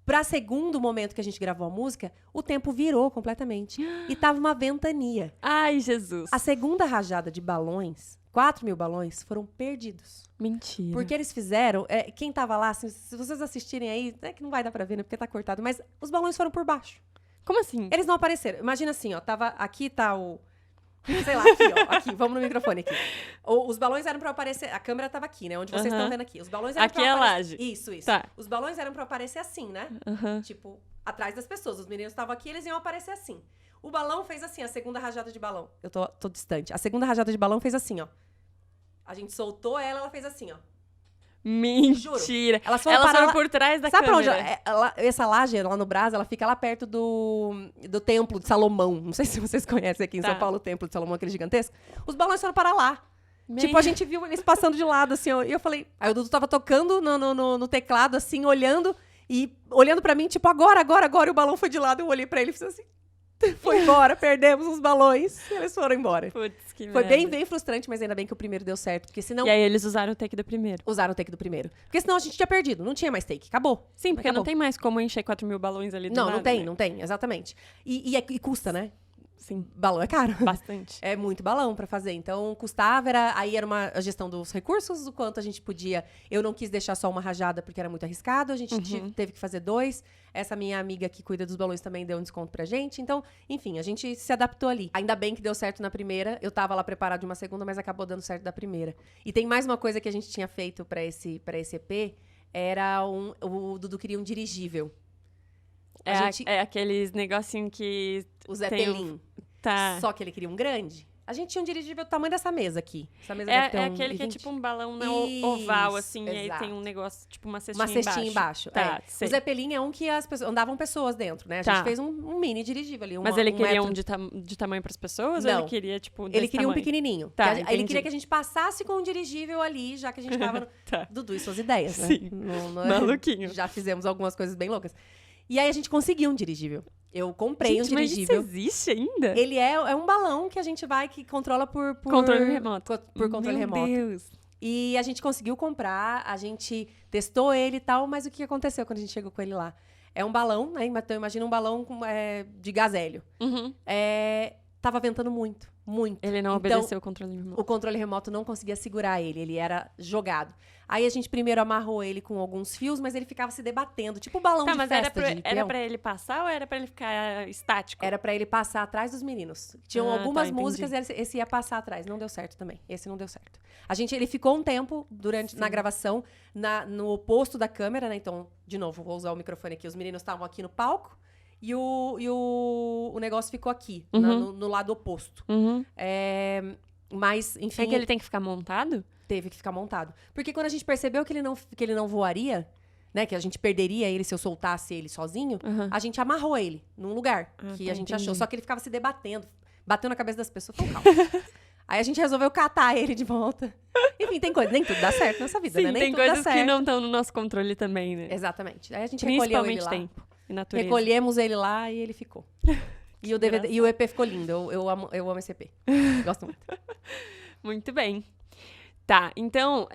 para segundo momento que a gente gravou a música, o tempo virou completamente. E tava uma ventania. Ai, Jesus! A segunda rajada de balões, 4 mil balões, foram perdidos. Mentira. Porque eles fizeram... quem tava lá, se vocês assistirem aí, que não vai dar pra ver, né? Porque tá cortado. Mas os balões foram por baixo. Como assim? Eles não apareceram. Imagina assim, ó. Aqui tá o... Sei lá, aqui, ó. Aqui, vamos no microfone aqui. Os balões eram pra aparecer... A câmera tava aqui, né? Onde vocês estão vendo aqui. Os balões eram aqui pra é a aparecer... laje. Isso. Tá. Os balões eram pra aparecer assim, né? Tipo, atrás das pessoas. Os meninos estavam aqui, eles iam aparecer assim. O balão fez assim, a segunda rajada de balão. Eu tô distante. A segunda rajada de balão fez assim, ó. A gente soltou ela fez assim, ó. Mentira. Juro. Elas foram por trás da Sabe câmera. pra onde? Essa laje lá no Brás, ela fica lá perto do Templo de Salomão. Não sei se vocês conhecem aqui em São Paulo o Templo de Salomão, aquele gigantesco. Os balões foram para lá. Tipo, a gente viu eles passando de lado, assim, ó, e eu falei... Aí o Dudu tava tocando no teclado, assim, olhando pra mim, tipo, agora, e o balão foi de lado, eu olhei pra ele e fiz assim... Foi embora, perdemos os balões, e eles foram embora. Putz, que Foi merda. bem frustrante, mas ainda bem que o primeiro deu certo, porque senão... E aí eles usaram o take do primeiro. Usaram o take do primeiro. Porque senão a gente tinha perdido, não tinha mais take, acabou. Sim, porque acabou. não tem mais como encher 4 mil balões ali do nada, Não tem, exatamente. E custa, né? Sim. Balão é caro. Bastante. É muito balão pra fazer. Então, custava, aí era a gestão dos recursos, o quanto a gente podia. Eu não quis deixar só uma rajada porque era muito arriscado, a gente teve que fazer 2. Essa minha amiga que cuida dos balões também deu um desconto pra gente. Então, enfim, a gente se adaptou ali. Ainda bem que deu certo na primeira. Eu tava lá preparada de uma segunda, mas acabou dando certo da primeira. E tem mais uma coisa que a gente tinha feito pra esse EP, era o Dudu queria um dirigível. É aqueles negocinho que... O Zeppelin. Tá. Só que ele queria um grande. A gente tinha um dirigível do tamanho dessa mesa aqui. Essa mesa É deve ter aquele que é tipo um balão oval, assim, e aí tem um negócio, tipo uma cestinha embaixo. Tá, o Zeppelin é um que andavam pessoas dentro, né? A gente fez um mini dirigível ali. Mas ele queria um de tamanho pras pessoas? Não. Ou ele queria, tipo, desse Ele queria tamanho? um pequenininho. Tá, ele queria que a gente passasse com um dirigível ali, já que a gente tava no... Tá. Dudu e suas ideias, né? Sim. Maluquinho. Já fizemos algumas coisas bem loucas. E aí a gente conseguiu um dirigível. Eu comprei um dirigível. Mas isso existe ainda? Ele é um balão que a gente que controla por controle remoto. Por controle remoto. Meu Deus. E a gente conseguiu comprar, a gente testou ele e tal, mas o que aconteceu quando a gente chegou com ele lá? É um balão, né? Então imagina um balão de gás hélio. tava ventando muito, muito. Ele não Então, obedeceu o controle remoto. o controle remoto não conseguia segurar ele era jogado. Aí a gente primeiro amarrou ele com alguns fios, mas ele ficava se debatendo, tipo balão Tá, de mas festa de era peão. pra ele passar ou era pra ele ficar estático? Era pra ele passar atrás dos meninos. Tinham Ah, algumas tá, entendi. músicas e esse ia passar atrás. Não deu certo também. Esse não deu certo. Ele ficou um tempo na gravação, no oposto da câmera, né? Então, de novo, vou usar o microfone aqui. Os meninos estavam aqui no palco e o negócio ficou aqui, no lado oposto. Uhum. Mas, enfim... É que ele tem que ficar montado? Teve que ficar montado. Porque quando a gente percebeu que ele não voaria, né? Que a gente perderia ele se eu soltasse ele sozinho, a gente amarrou ele num lugar que a gente achou. Só que ele ficava se debatendo, bateu na cabeça das pessoas. Foi um caos. Aí a gente resolveu catar ele de volta. Enfim, tem coisa, nem tudo dá certo nessa vida, Sim, né? Nem tem tudo dá coisas que certo. não estão no nosso controle também, né? Exatamente. Aí a gente recolheu ele Principalmente lá. tempo e natureza. Recolhemos ele lá e ele ficou. E o DVD, e o EP ficou lindo. Eu amo esse EP. Gosto muito. Muito bem. Tá, então,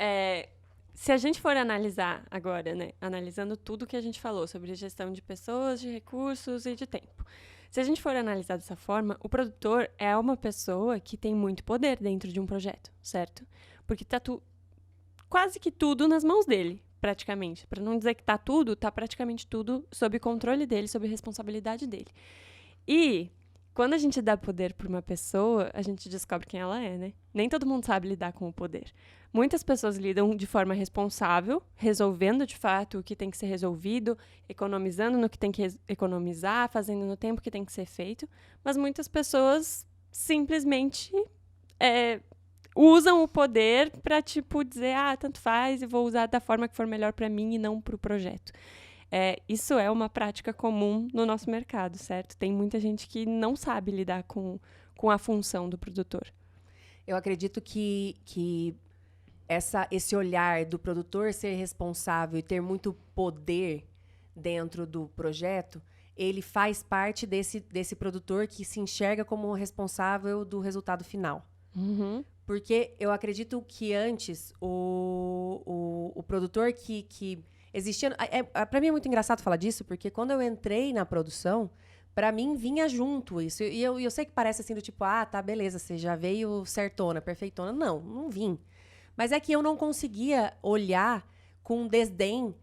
se a gente for analisar agora, né? Analisando tudo que a gente falou sobre gestão de pessoas, de recursos e de tempo. Se a gente for analisar dessa forma, o produtor é uma pessoa que tem muito poder dentro de um projeto, certo? Porque tá quase que tudo nas mãos dele, praticamente. Para não dizer que tá praticamente tudo sob controle dele, sob responsabilidade dele. E quando a gente dá poder para uma pessoa, a gente descobre quem ela é, né? Nem todo mundo sabe lidar com o poder. Muitas pessoas lidam de forma responsável, resolvendo de fato o que tem que ser resolvido, economizando no que tem que economizar, fazendo no tempo que tem que ser feito. Mas muitas pessoas simplesmente usam o poder para, tipo, dizer, tanto faz e vou usar da forma que for melhor para mim e não para o projeto. Isso é uma prática comum no nosso mercado, certo? Tem muita gente que não sabe lidar com a função do produtor. Eu acredito que esse olhar do produtor ser responsável e ter muito poder dentro do projeto, ele faz parte desse produtor que se enxerga como responsável do resultado final. Uhum. Porque eu acredito que antes o produtor que existia... Para mim é muito engraçado falar disso, porque quando eu entrei na produção, para mim vinha junto isso. E eu sei que parece assim do tipo, tá, beleza, você já veio certona, perfeitona. Não vim. Mas é que eu não conseguia olhar com desdém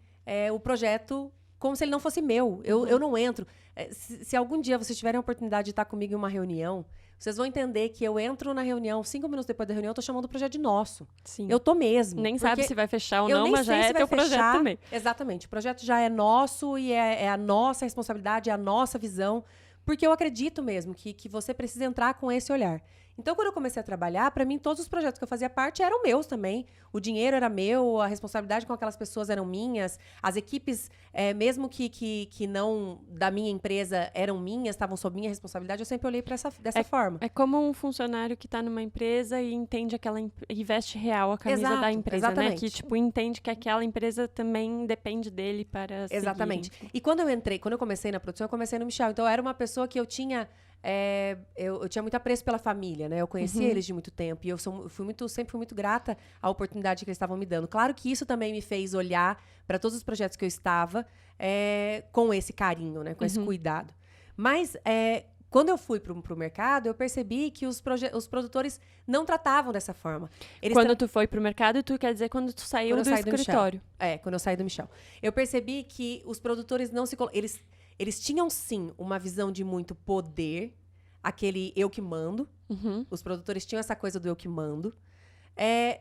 o projeto como se ele não fosse meu. Eu não entro. Se algum dia vocês tiverem a oportunidade de estar comigo em uma reunião, vocês vão entender que eu entro na reunião, 5 minutos depois da reunião, eu tô chamando o projeto de nosso. Sim. Eu tô mesmo. Nem sabe se vai fechar ou não, mas já é teu projeto também. Exatamente. O projeto já é nosso e é a nossa responsabilidade, é a nossa visão. Porque eu acredito mesmo que você precisa entrar com esse olhar. Então, quando eu comecei a trabalhar, para mim, todos os projetos que eu fazia parte eram meus também. O dinheiro era meu, a responsabilidade com aquelas pessoas eram minhas. As equipes, mesmo que não da minha empresa eram minhas, estavam sob minha responsabilidade, eu sempre olhei dessa forma. É como um funcionário que está numa empresa e entende e veste real a camisa da empresa, exatamente. né? Que, tipo, entende que aquela empresa também depende dele para Exatamente. seguir. E quando eu comecei na produção, eu comecei no Michel. Então, eu era uma pessoa que eu tinha... eu tinha muito apreço pela família, né? Eu conhecia eles de muito tempo e eu sempre fui muito grata à oportunidade que eles estavam me dando. Claro que isso também me fez olhar para todos os projetos que eu estava com esse carinho, né? Com esse cuidado. Mas quando eu fui pro mercado, eu percebi que os produtores não tratavam dessa forma. Quando tu foi pro mercado, tu quer dizer quando tu saiu do escritório. Quando eu saí do Michel. Eu percebi que os produtores não se... Eles tinham, sim, uma visão de muito poder, aquele eu que mando. Os produtores tinham essa coisa do eu que mando.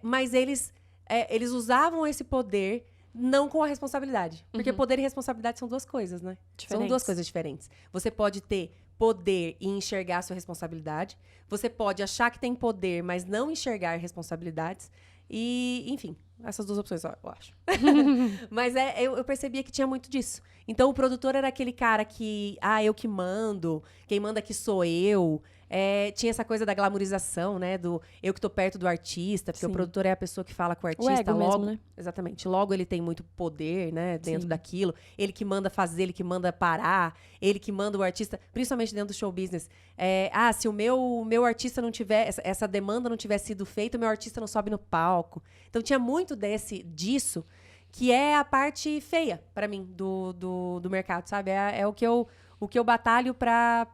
Mas eles usavam esse poder não com a responsabilidade. Porque poder e responsabilidade são duas coisas, né? São duas coisas diferentes. Você pode ter poder e enxergar a sua responsabilidade. Você pode achar que tem poder, mas não enxergar responsabilidades. E, enfim, essas duas opções, eu acho. Mas eu percebia que tinha muito disso. Então, o produtor era aquele cara que... eu que mando. Quem manda aqui sou eu. Tinha essa coisa da glamorização, né? Do eu que tô perto do artista. Porque o produtor é a pessoa que fala com o artista. O ego logo, mesmo, né? Exatamente. Logo, ele tem muito poder, né? Dentro daquilo. Ele que manda fazer, ele que manda parar. Ele que manda o artista... Principalmente dentro do show business. Se o meu artista não tiver... Essa demanda não tiver sido feita, o meu artista não sobe no palco. Então, tinha muito disso... que é a parte feia, para mim, do mercado, sabe? É o que eu batalho pra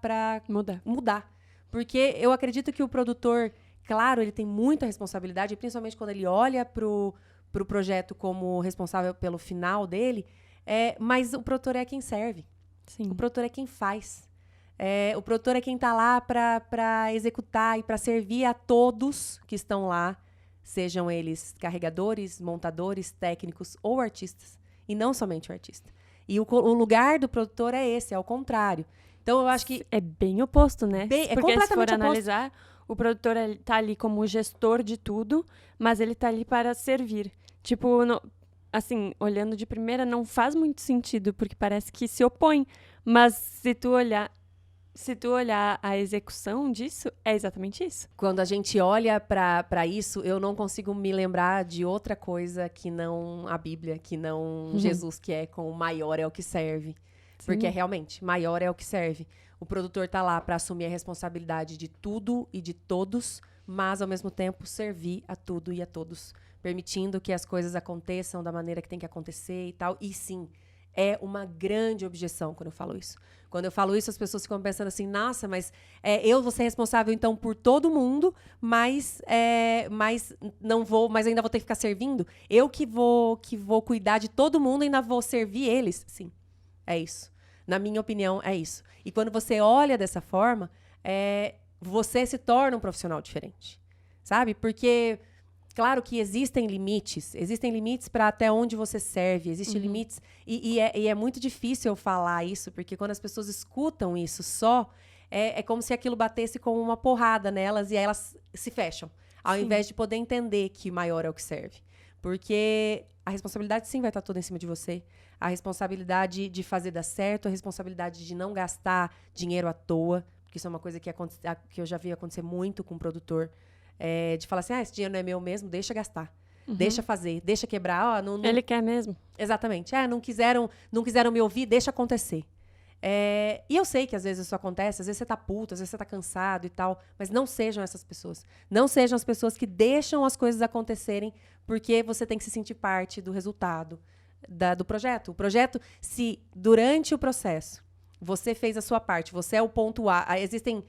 mudar. Porque eu acredito que o produtor, claro, ele tem muita responsabilidade, principalmente quando ele olha pro projeto como responsável pelo final dele, mas o produtor é quem serve. Sim. O produtor é quem faz. O produtor é quem está lá para executar e para servir a todos que estão lá, sejam eles carregadores, montadores, técnicos ou artistas. E não somente o artista. E o lugar do produtor é esse, é o contrário. Então, eu acho que... É bem oposto, né? É Porque se for completamente analisar, o produtor está ali como gestor de tudo, mas ele está ali para servir. Tipo, assim, olhando de primeira, não faz muito sentido, porque parece que se opõe. Mas se tu olhar a execução disso, é exatamente isso. Quando a gente olha para isso, eu não consigo me lembrar de outra coisa que não a Bíblia, que não Jesus, que é com o maior é o que serve. Sim. Porque realmente, maior é o que serve. O produtor está lá para assumir a responsabilidade de tudo e de todos, mas, ao mesmo tempo, servir a tudo e a todos, permitindo que as coisas aconteçam da maneira que tem que acontecer e tal. E, sim, é uma grande objeção quando eu falo isso. Quando eu falo isso, as pessoas ficam pensando assim, nossa, mas eu vou ser responsável, então, por todo mundo, mas não vou, mas ainda vou ter que ficar servindo? Eu que vou cuidar de todo mundo, ainda vou servir eles? Sim, é isso. Na minha opinião, é isso. E quando você olha dessa forma, você se torna um profissional diferente, sabe? Porque... Claro que existem limites para até onde você serve, existem limites, e é muito difícil eu falar isso, porque quando as pessoas escutam isso só, é como se aquilo batesse como uma porrada nelas e aí elas se fecham, ao invés de poder entender que maior é o que serve. Porque a responsabilidade sim vai estar toda em cima de você, a responsabilidade de fazer dar certo, a responsabilidade de não gastar dinheiro à toa, porque isso é uma coisa que eu já vi acontecer muito com o produtor, de falar assim, esse dinheiro não é meu mesmo, deixa gastar. Deixa fazer, deixa quebrar. Não... Ele quer mesmo. Exatamente. Não quiseram me ouvir, deixa acontecer. E eu sei que às vezes isso acontece, às vezes você tá puto, às vezes você tá cansado e tal, mas não sejam essas pessoas. Não sejam as pessoas que deixam as coisas acontecerem porque você tem que se sentir parte do resultado do projeto. O projeto, se durante o processo você fez a sua parte, você é o ponto A, existem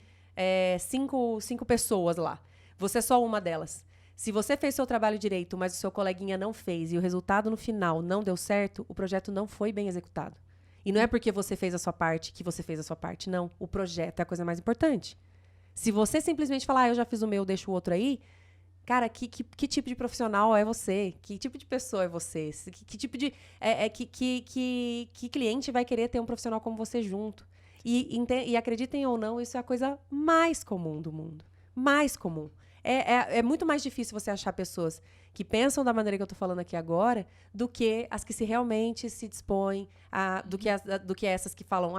5 pessoas lá. Você é só uma delas. Se você fez seu trabalho direito, mas o seu coleguinha não fez e o resultado no final não deu certo, o projeto não foi bem executado. E não é porque você fez a sua parte que você fez a sua parte, não. O projeto é a coisa mais importante. Se você simplesmente falar, eu já fiz o meu, deixa o outro aí, cara, que tipo de profissional é você? Que tipo de pessoa é você? Que tipo de... que cliente vai querer ter um profissional como você junto? E acreditem ou não, isso é a coisa mais comum do mundo. Mais comum. É muito mais difícil você achar pessoas que pensam da maneira que eu estou falando aqui agora do que as que realmente se dispõem, do que essas que falam,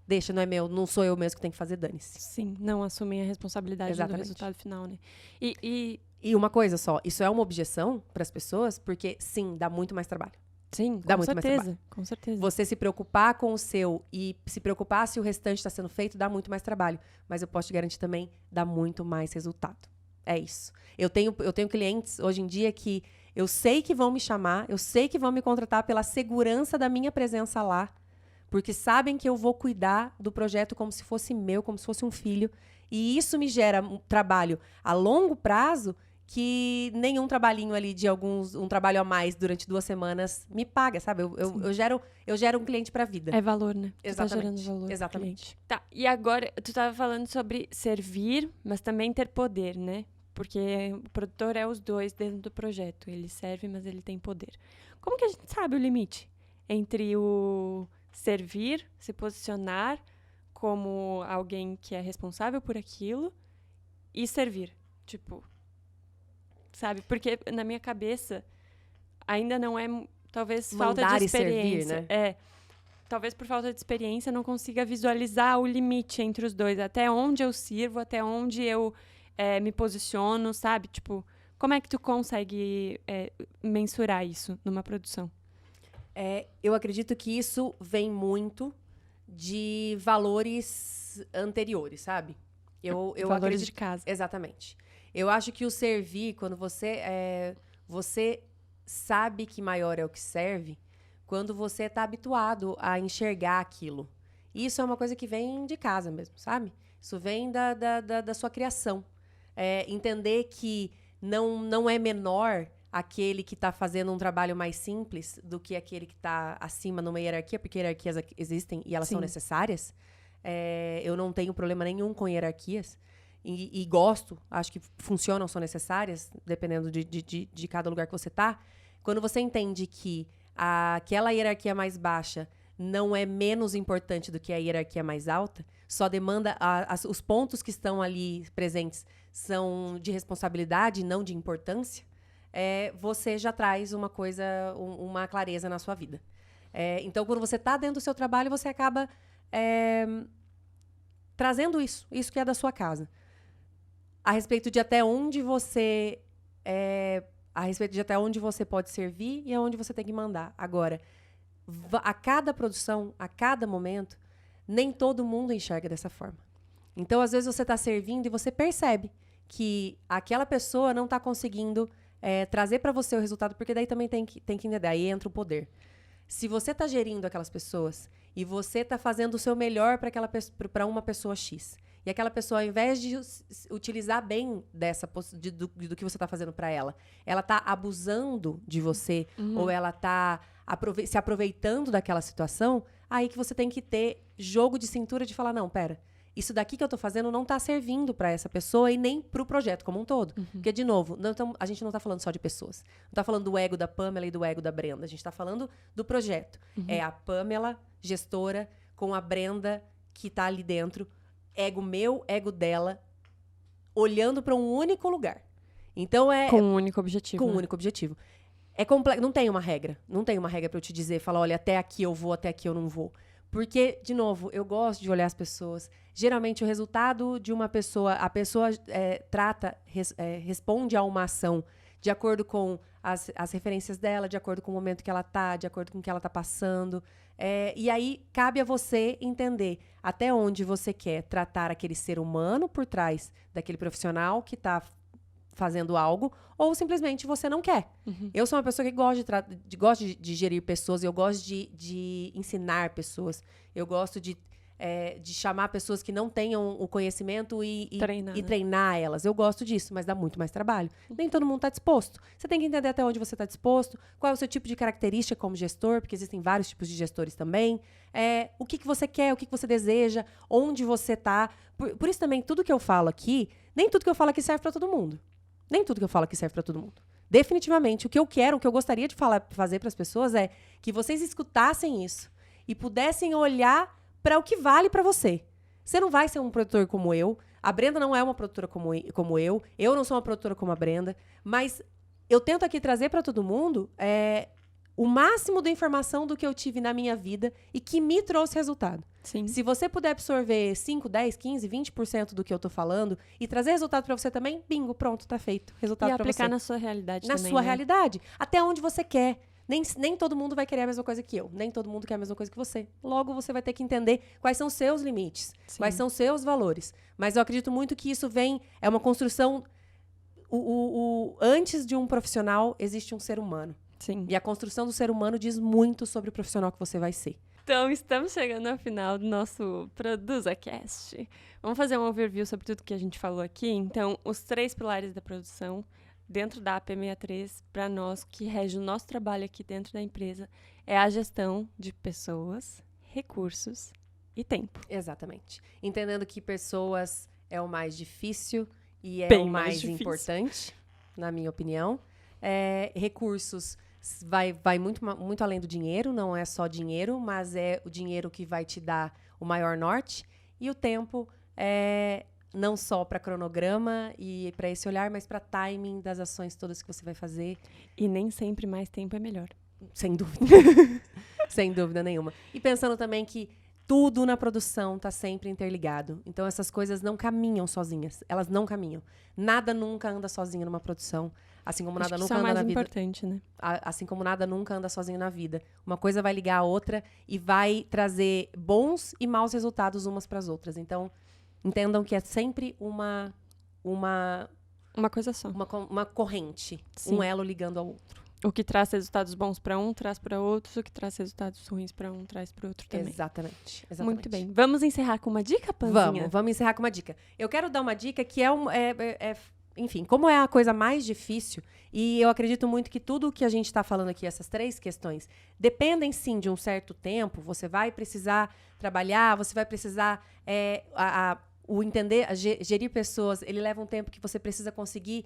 deixa, não é meu, não sou eu mesmo que tenho que fazer, dane-se. Sim, não assumem a responsabilidade do resultado final, né? E uma coisa só, isso é uma objeção para as pessoas, porque, sim, dá muito mais trabalho. Sim, dá muito mais trabalho. Com certeza. Você se preocupar com o seu e se preocupar se o restante está sendo feito, dá muito mais trabalho. Mas eu posso te garantir também, dá muito mais resultado. É isso. Eu tenho clientes hoje em dia que eu sei que vão me chamar, eu sei que vão me contratar pela segurança da minha presença lá, porque sabem que eu vou cuidar do projeto como se fosse meu, como se fosse um filho. E isso me gera um trabalho a longo prazo que nenhum trabalhinho ali um trabalho a mais durante 2 semanas me paga, sabe? Eu gero um cliente pra vida. É valor, né? Exatamente. Tá gerando valor. Exatamente. Tá, e agora, tu tava falando sobre servir, mas também ter poder, né? Porque o produtor é os dois dentro do projeto. Ele serve, mas ele tem poder. Como que a gente sabe o limite entre o servir, se posicionar como alguém que é responsável por aquilo e servir? Tipo, sabe? Porque na minha cabeça ainda não é, talvez, falta de experiência. Servir, né? Talvez por falta de experiência não consiga visualizar o limite entre os dois. Até onde eu sirvo, até onde eu me posiciono, sabe? Tipo, como é que tu consegue mensurar isso numa produção? Eu acredito que isso vem muito de valores anteriores, sabe? Valores acredito... de casa. Exatamente. Eu acho que o servir, quando você sabe que maior é o que serve, quando você está habituado a enxergar aquilo. E isso é uma coisa que vem de casa mesmo, sabe? Isso vem da sua criação. Entender que não é menor aquele que está fazendo um trabalho mais simples do que aquele que está acima numa hierarquia, porque hierarquias existem e elas são necessárias. Eu não tenho problema nenhum com hierarquias. E gosto, acho que funcionam, são necessárias, dependendo de cada lugar que você está. Quando você entende que aquela hierarquia mais baixa não é menos importante do que a hierarquia mais alta, só demanda... os pontos que estão ali presentes são de responsabilidade, não de importância, você já traz uma clareza na sua vida. Então, quando você está dentro do seu trabalho, você acaba trazendo isso que é da sua casa. A respeito de até onde você pode servir e aonde você tem que mandar. Agora, a cada produção, a cada momento, nem todo mundo enxerga dessa forma. Então, às vezes, você está servindo e você percebe que aquela pessoa não está conseguindo trazer para você o resultado, porque daí também tem que entender, aí entra o poder. Se você está gerindo aquelas pessoas e você está fazendo o seu melhor para uma pessoa X, e aquela pessoa, ao invés de utilizar bem do que você está fazendo para ela está abusando de você, ou ela está se aproveitando daquela situação, aí que você tem que ter jogo de cintura de falar, não, pera, isso daqui que eu tô fazendo não tá servindo para essa pessoa e nem pro projeto como um todo. Porque, de novo, a gente não tá falando só de pessoas. Não tá falando do ego da Pamela e do ego da Brenda. A gente tá falando do projeto. É a Pamela, gestora, com a Brenda, que tá ali dentro, ego meu, ego dela, olhando para um único lugar. Então com um único objetivo. Com um único objetivo. Não tem uma regra. Não tem uma regra para eu te dizer, falar, olha, até aqui eu vou, até aqui eu não vou. Porque, de novo, eu gosto de olhar as pessoas. Geralmente, o resultado de uma pessoa... A pessoa responde a uma ação de acordo com as referências dela, de acordo com o momento que ela está, de acordo com o que ela está passando. E aí, cabe a você entender até onde você quer tratar aquele ser humano por trás daquele profissional que está fazendo algo, ou simplesmente você não quer. Eu sou uma pessoa que gosta de gerir pessoas, eu gosto de ensinar pessoas, eu gosto de chamar pessoas que não tenham o conhecimento e treinar elas. Eu gosto disso, mas dá muito mais trabalho. Nem todo mundo está disposto. Você tem que entender até onde você está disposto, qual é o seu tipo de característica como gestor, porque existem vários tipos de gestores também. O que você quer, o que você deseja, onde você está. Por isso também, tudo que eu falo aqui, nem tudo que eu falo aqui serve para todo mundo. Nem tudo que eu falo aqui serve para todo mundo. Definitivamente, o que eu gostaria de fazer para as pessoas é que vocês escutassem isso e pudessem olhar para o que vale para você. Você não vai ser um produtor como eu, a Brenda não é uma produtora como eu não sou uma produtora como a Brenda, mas eu tento aqui trazer para todo mundo o máximo da informação do que eu tive na minha vida e que me trouxe resultado. Sim. Se você puder absorver 5, 10, 15, 20% do que eu tô falando e trazer resultado pra você também, bingo, pronto, tá feito. Resultado pra você. E aplicar na sua realidade também, na sua né? realidade. Até onde você quer. Nem todo mundo vai querer a mesma coisa que eu. Nem todo mundo quer a mesma coisa que você. Logo, você vai ter que entender quais são os seus limites. Sim. Quais são os seus valores. Mas eu acredito muito que isso é uma construção... Antes de um profissional, existe um ser humano. Sim. E a construção do ser humano diz muito sobre o profissional que você vai ser. Então, estamos chegando ao final do nosso ProduzaCast. Vamos fazer um overview sobre tudo que a gente falou aqui. Então, os 3 pilares da produção dentro da AP63, para nós, que rege o nosso trabalho aqui dentro da empresa, é a gestão de pessoas, recursos e tempo. Exatamente. Entendendo que pessoas é o mais difícil e é Bem o mais difícil. Importante, na minha opinião. Recursos vai muito além do dinheiro, não é só dinheiro, mas é o dinheiro que vai te dar o maior norte. E o tempo não só para cronograma e para esse olhar, mas para timing das ações todas que você vai fazer. E nem sempre mais tempo é melhor. Sem dúvida. Sem dúvida nenhuma. E pensando também que tudo na produção está sempre interligado. Então, essas coisas não caminham sozinhas. Elas não caminham. Nada nunca anda sozinho numa produção. Assim como nada nunca anda na vida. Isso é o mais importante, né? Assim como nada nunca anda sozinho na vida. Uma coisa vai ligar a outra e vai trazer bons e maus resultados umas para as outras. Então, entendam que é sempre uma coisa só. Uma corrente. Sim. Um elo ligando ao outro. O que traz resultados bons para um, traz para outros. O que traz resultados ruins para um, traz para outro também. Exatamente. Muito bem. Vamos encerrar com uma dica, Panzinha? Vamos encerrar com uma dica. Eu quero dar uma dica que enfim, como é a coisa mais difícil, e eu acredito muito que tudo o que a gente está falando aqui, essas 3 questões, dependem sim de um certo tempo. Você vai precisar trabalhar, você vai precisar gerir pessoas, ele leva um tempo que você precisa conseguir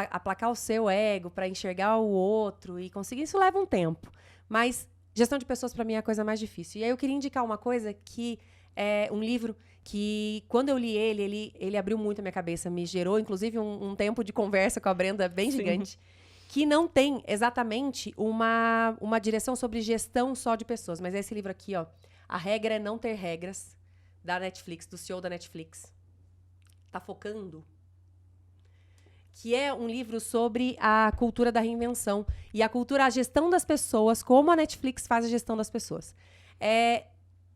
aplacar o seu ego para enxergar o outro e conseguir. Isso leva um tempo. Mas gestão de pessoas, para mim, é a coisa mais difícil. E aí eu queria indicar uma coisa que é um livro que, quando eu li ele abriu muito a minha cabeça, me gerou, inclusive, um tempo de conversa com a Brenda bem gigante, que não tem exatamente uma direção sobre gestão só de pessoas. Mas é esse livro aqui, ó, A Regra é Não Ter Regras, da Netflix, do CEO da Netflix. Tá focando? Que é um livro sobre a cultura da reinvenção e a gestão das pessoas, como a Netflix faz a gestão das pessoas. É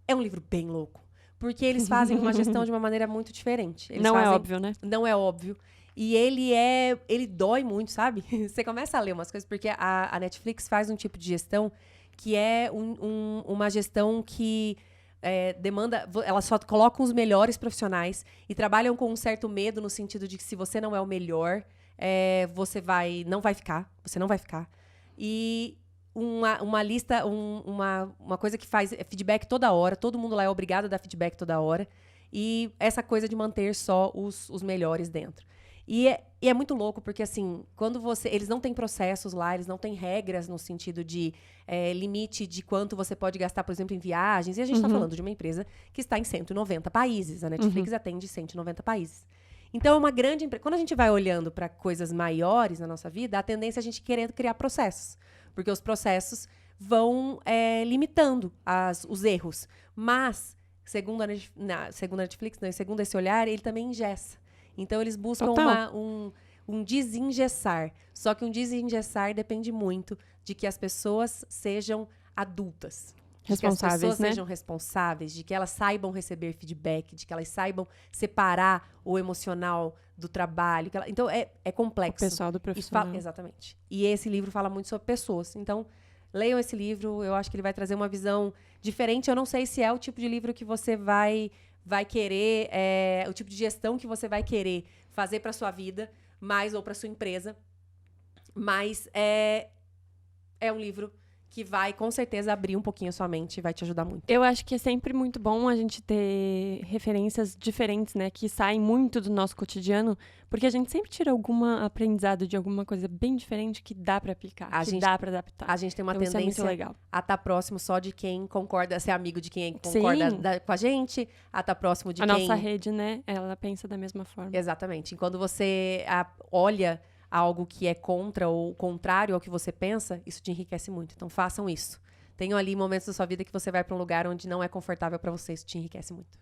um livro bem louco, porque eles fazem uma gestão de uma maneira muito diferente. Não é óbvio, né? Não é óbvio. E ele dói muito, sabe? Você começa a ler umas coisas, porque a Netflix faz um tipo de gestão que é uma gestão que demanda... Ela só coloca os melhores profissionais e trabalham com um certo medo no sentido de que se você não é o melhor, você não vai ficar. Você não vai ficar. E uma lista, uma coisa que faz feedback toda hora. Todo mundo lá é obrigado a dar feedback toda hora. E essa coisa de manter só os melhores dentro. E é muito louco, porque, assim, eles não têm processos lá, eles não têm regras no sentido de limite de quanto você pode gastar, por exemplo, em viagens. E a gente está falando de uma empresa que está em 190 países. A Netflix atende 190 países. Então, é uma grande empresa. Quando a gente vai olhando para coisas maiores na nossa vida, a tendência é a gente querer criar processos. Porque os processos vão limitando os erros. Mas, segundo a Netflix, segundo esse olhar, ele também engessa. Então, eles buscam um desengessar. Só que um desengessar depende muito de que as pessoas sejam adultas. De que as pessoas sejam responsáveis, de que elas saibam receber feedback, de que elas saibam separar o emocional do trabalho. Então, é complexo. O pessoal do profissional. Exatamente. E esse livro fala muito sobre pessoas. Então, leiam esse livro. Eu acho que ele vai trazer uma visão diferente. Eu não sei se é o tipo de livro que você vai querer, o tipo de gestão que você vai querer fazer para sua vida, ou para sua empresa. Mas é um livro que vai, com certeza, abrir um pouquinho a sua mente e vai te ajudar muito. Eu acho que é sempre muito bom a gente ter referências diferentes, né? Que saem muito do nosso cotidiano, porque a gente sempre tira algum aprendizado de alguma coisa bem diferente que dá pra aplicar, dá pra adaptar. A gente tem uma então, tendência isso é muito legal. A estar próximo só de quem concorda, ser amigo de quem concorda com a gente, a estar próximo de quem... A nossa rede, né? Ela pensa da mesma forma. Exatamente. E quando você olha algo que é contra ou contrário ao que você pensa, isso te enriquece muito. Então, façam isso. Tenham ali momentos da sua vida que você vai para um lugar onde não é confortável para você, isso te enriquece muito.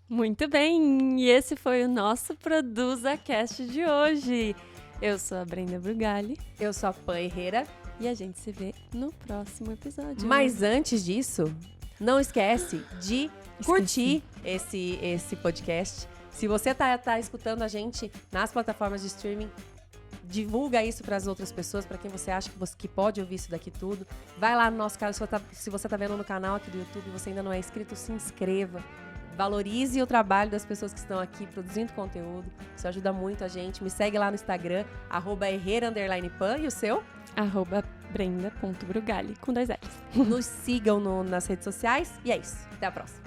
Muito bem! E esse foi o nosso ProduzaCast de hoje. Eu sou a Brenda Brugali. Eu sou a Pan Herrera. E a gente se vê no próximo episódio. Mas antes disso, não esquece de curtir esse podcast. Se você tá escutando a gente nas plataformas de streaming, divulga isso para as outras pessoas, para quem você acha que pode ouvir isso daqui tudo. Vai lá no nosso canal, se você tá vendo no canal aqui do YouTube e você ainda não é inscrito, se inscreva. Valorize o trabalho das pessoas que estão aqui produzindo conteúdo. Isso ajuda muito a gente. Me segue lá no Instagram, @herrera_pan. E o seu? @brenda.brugali, com 2 L's. Nos sigam nas redes sociais. E é isso. Até a próxima.